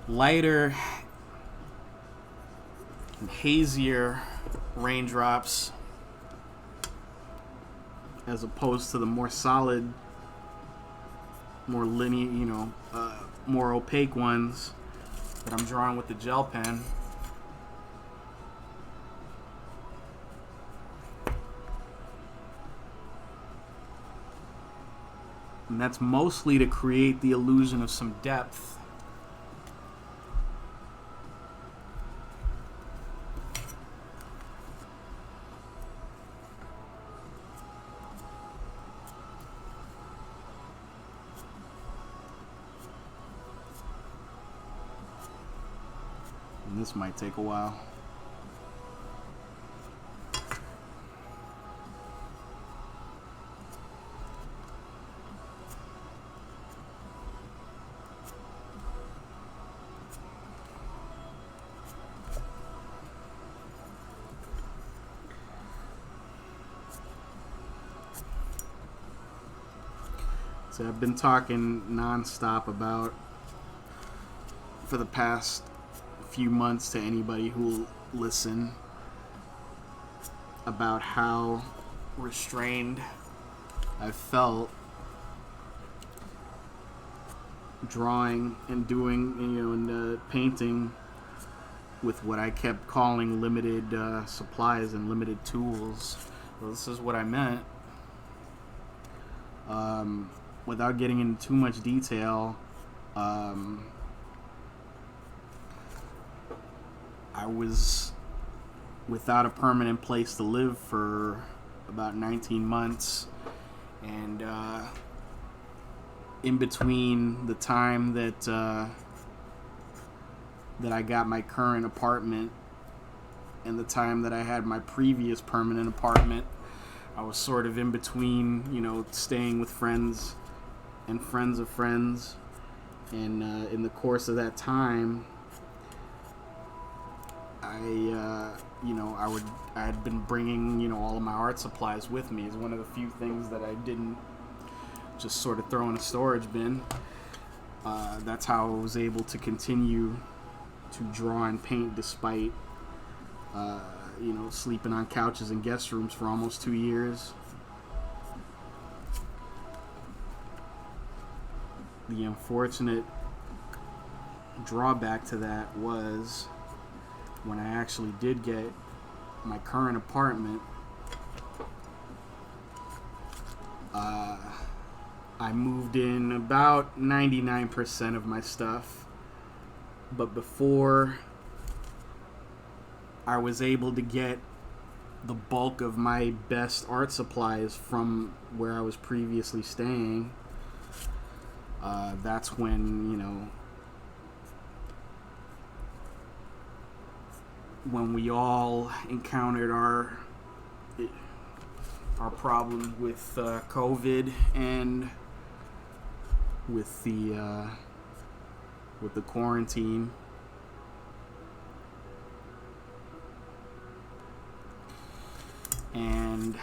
Speaker 1: lighter and hazier raindrops as opposed to the more solid, more linear, more opaque ones that I'm drawing with the gel pen. And that's mostly to create the illusion of some depth. And this might take a while. So I've been talking nonstop about, for the past few months to anybody who will listen, about how restrained I felt drawing and doing, and painting with what I kept calling limited supplies and limited tools. Well, this is what I meant. Without getting into too much detail, I was without a permanent place to live for about 19 months, and in between the time that I got my current apartment and the time that I had my previous permanent apartment. I was sort of in between, staying with friends and friends of friends. And in the course of that time, I had been bringing, all of my art supplies with me. It's one of the few things that I didn't just sort of throw in a storage bin. That's how I was able to continue to draw and paint despite, sleeping on couches in guest rooms for almost 2 years. The unfortunate drawback to that was when I actually did get my current apartment, I moved in about 99% of my stuff, but before I was able to get the bulk of my best art supplies from where I was previously staying, that's when, when we all encountered our problems with COVID and with the quarantine. And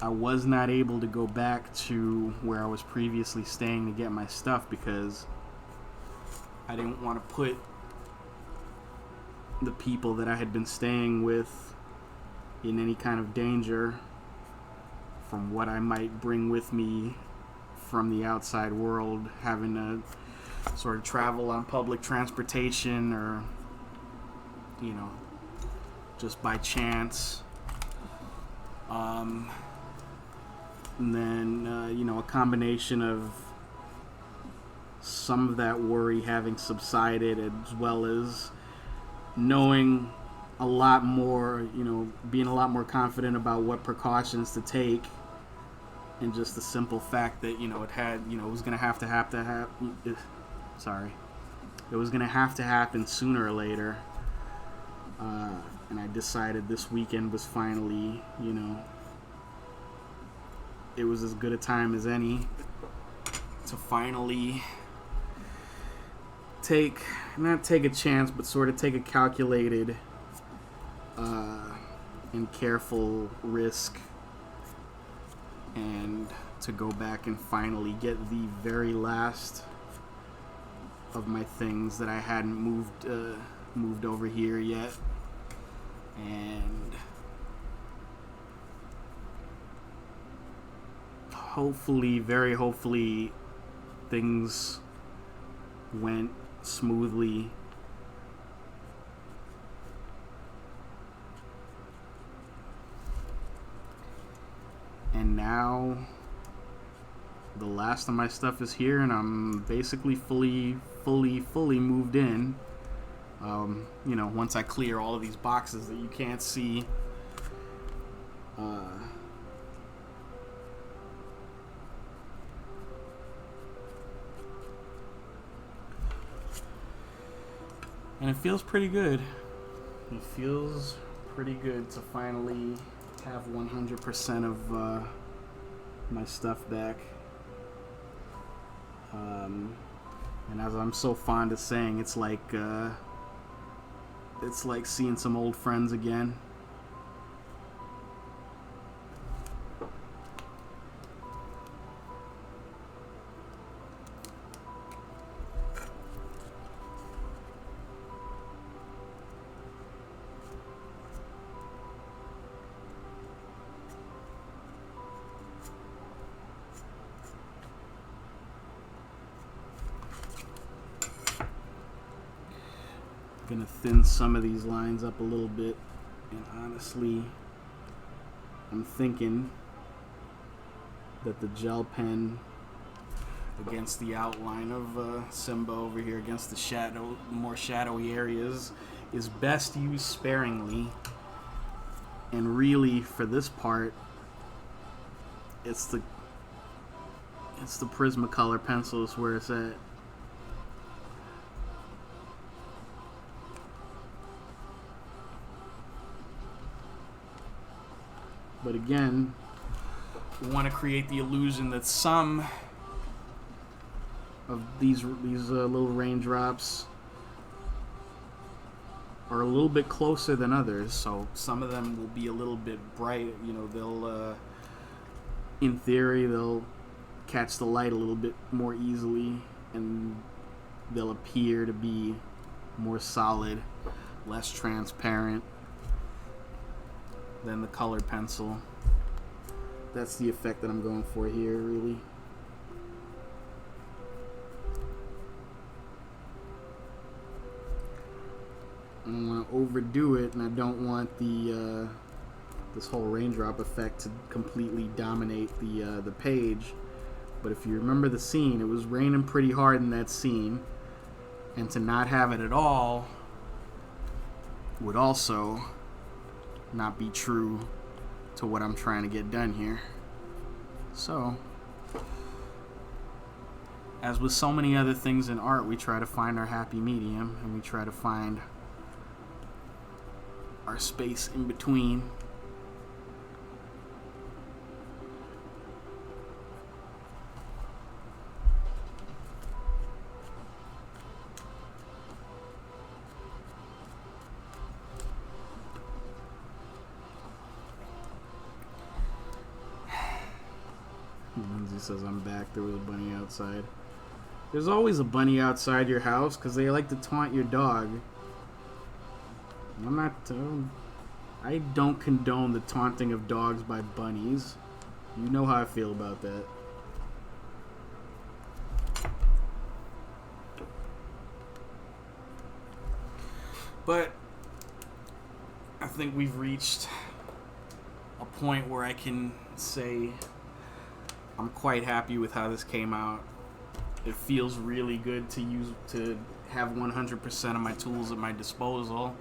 Speaker 1: I was not able to go back to where I was previously staying to get my stuff because I didn't want to put the people that I had been staying with in any kind of danger from what I might bring with me from the outside world, having to sort of travel on public transportation or, just by chance. And then, a combination of some of that worry having subsided, as well as knowing a lot more, being a lot more confident about what precautions to take, and just the simple fact that, it was going to have to happen. It was going to have to happen sooner or later. And I decided this weekend was finally, it was as good a time as any to finally not take a chance, but sort of take a calculated and careful risk, and to go back and finally get the very last of my things that I hadn't moved over here yet. And very hopefully, things went smoothly. And now the last of my stuff is here, and I'm basically fully moved in. Once I clear all of these boxes that you can't see, and it feels pretty good. It feels pretty good to finally have 100% of my stuff back. And as I'm so fond of saying, it's like seeing some old friends again. Gonna thin some of these lines up a little bit, and honestly, I'm thinking that the gel pen against the outline of Simba over here, against the more shadowy areas, is best used sparingly. And really, for this part, it's the Prismacolor pencils where it's at. But again, we want to create the illusion that some of these little raindrops are a little bit closer than others. So some of them will be a little bit bright. You know, they'll, in theory, they'll catch the light a little bit more easily, and they'll appear to be more solid, less transparent than the colored pencil. That's the effect that I'm going for here, really. I don't want to overdo it, and I don't want the this whole raindrop effect to completely dominate the page. But if you remember the scene, it was raining pretty hard in that scene, and to not have it at all would also not be true to what I'm trying to get done here. So, as with so many other things in art, we try to find our happy medium, and we try to find our space in between. Lindsay says I'm back. There was a bunny outside. There's always a bunny outside your house because they like to taunt your dog. I'm not. I don't condone the taunting of dogs by bunnies. You know how I feel about that. But I think we've reached a point where I can say I'm quite happy with how this came out. It feels really good to have 100% of my tools at my disposal.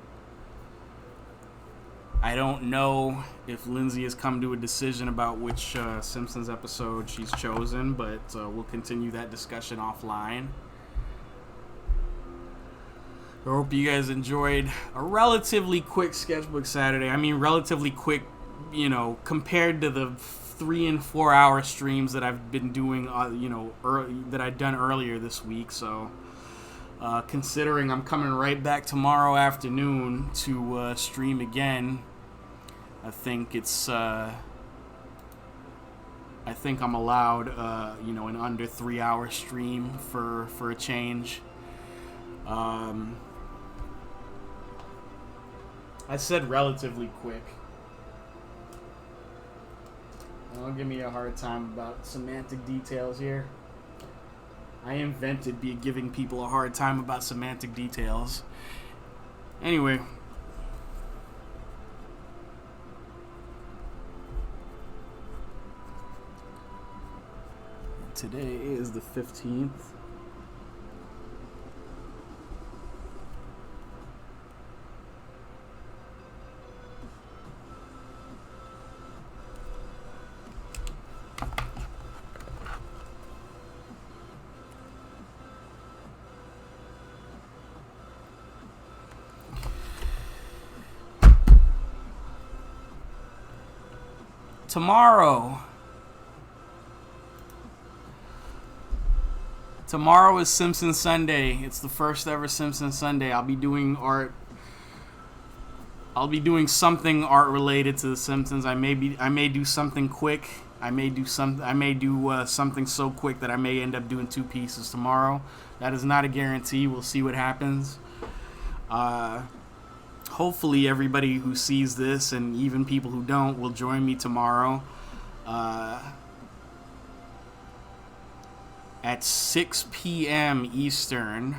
Speaker 1: I don't know if Lindsay has come to a decision about which Simpsons episode she's chosen, but we'll continue that discussion offline. I hope you guys enjoyed a relatively quick Sketchbook Saturday. I mean, relatively quick, you know, compared to the 3 and 4 hour streams that I've been doing, that I'd done earlier this week. So, considering I'm coming right back tomorrow afternoon to stream again, I think it's I think I'm allowed an under 3 hour stream for a change. I said relatively quick. Don't give me a hard time about semantic details here. I invented giving people a hard time about semantic details. Anyway. Today is the 15th. Tomorrow is Simpsons Sunday. It's the first ever Simpsons Sunday. I'll be doing art. I'll be doing something art related to the Simpsons. I may do something quick. I may do something so quick that I may end up doing 2 pieces tomorrow. That is not a guarantee. We'll see what happens. Hopefully everybody who sees this, and even people who don't, will join me tomorrow at 6 p.m. Eastern.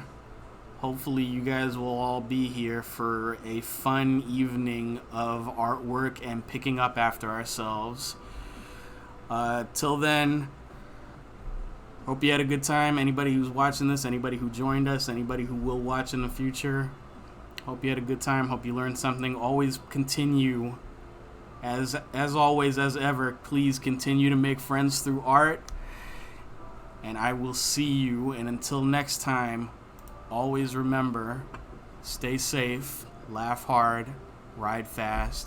Speaker 1: Hopefully you guys will all be here for a fun evening of artwork and picking up after ourselves. Till then, hope you had a good time. Anybody who's watching this, anybody who joined us, anybody who will watch in the future, hope you had a good time. Hope you learned something. Always continue, as always, as ever, please continue to make friends through art. And I will see you. And until next time, always remember, stay safe, laugh hard, ride fast,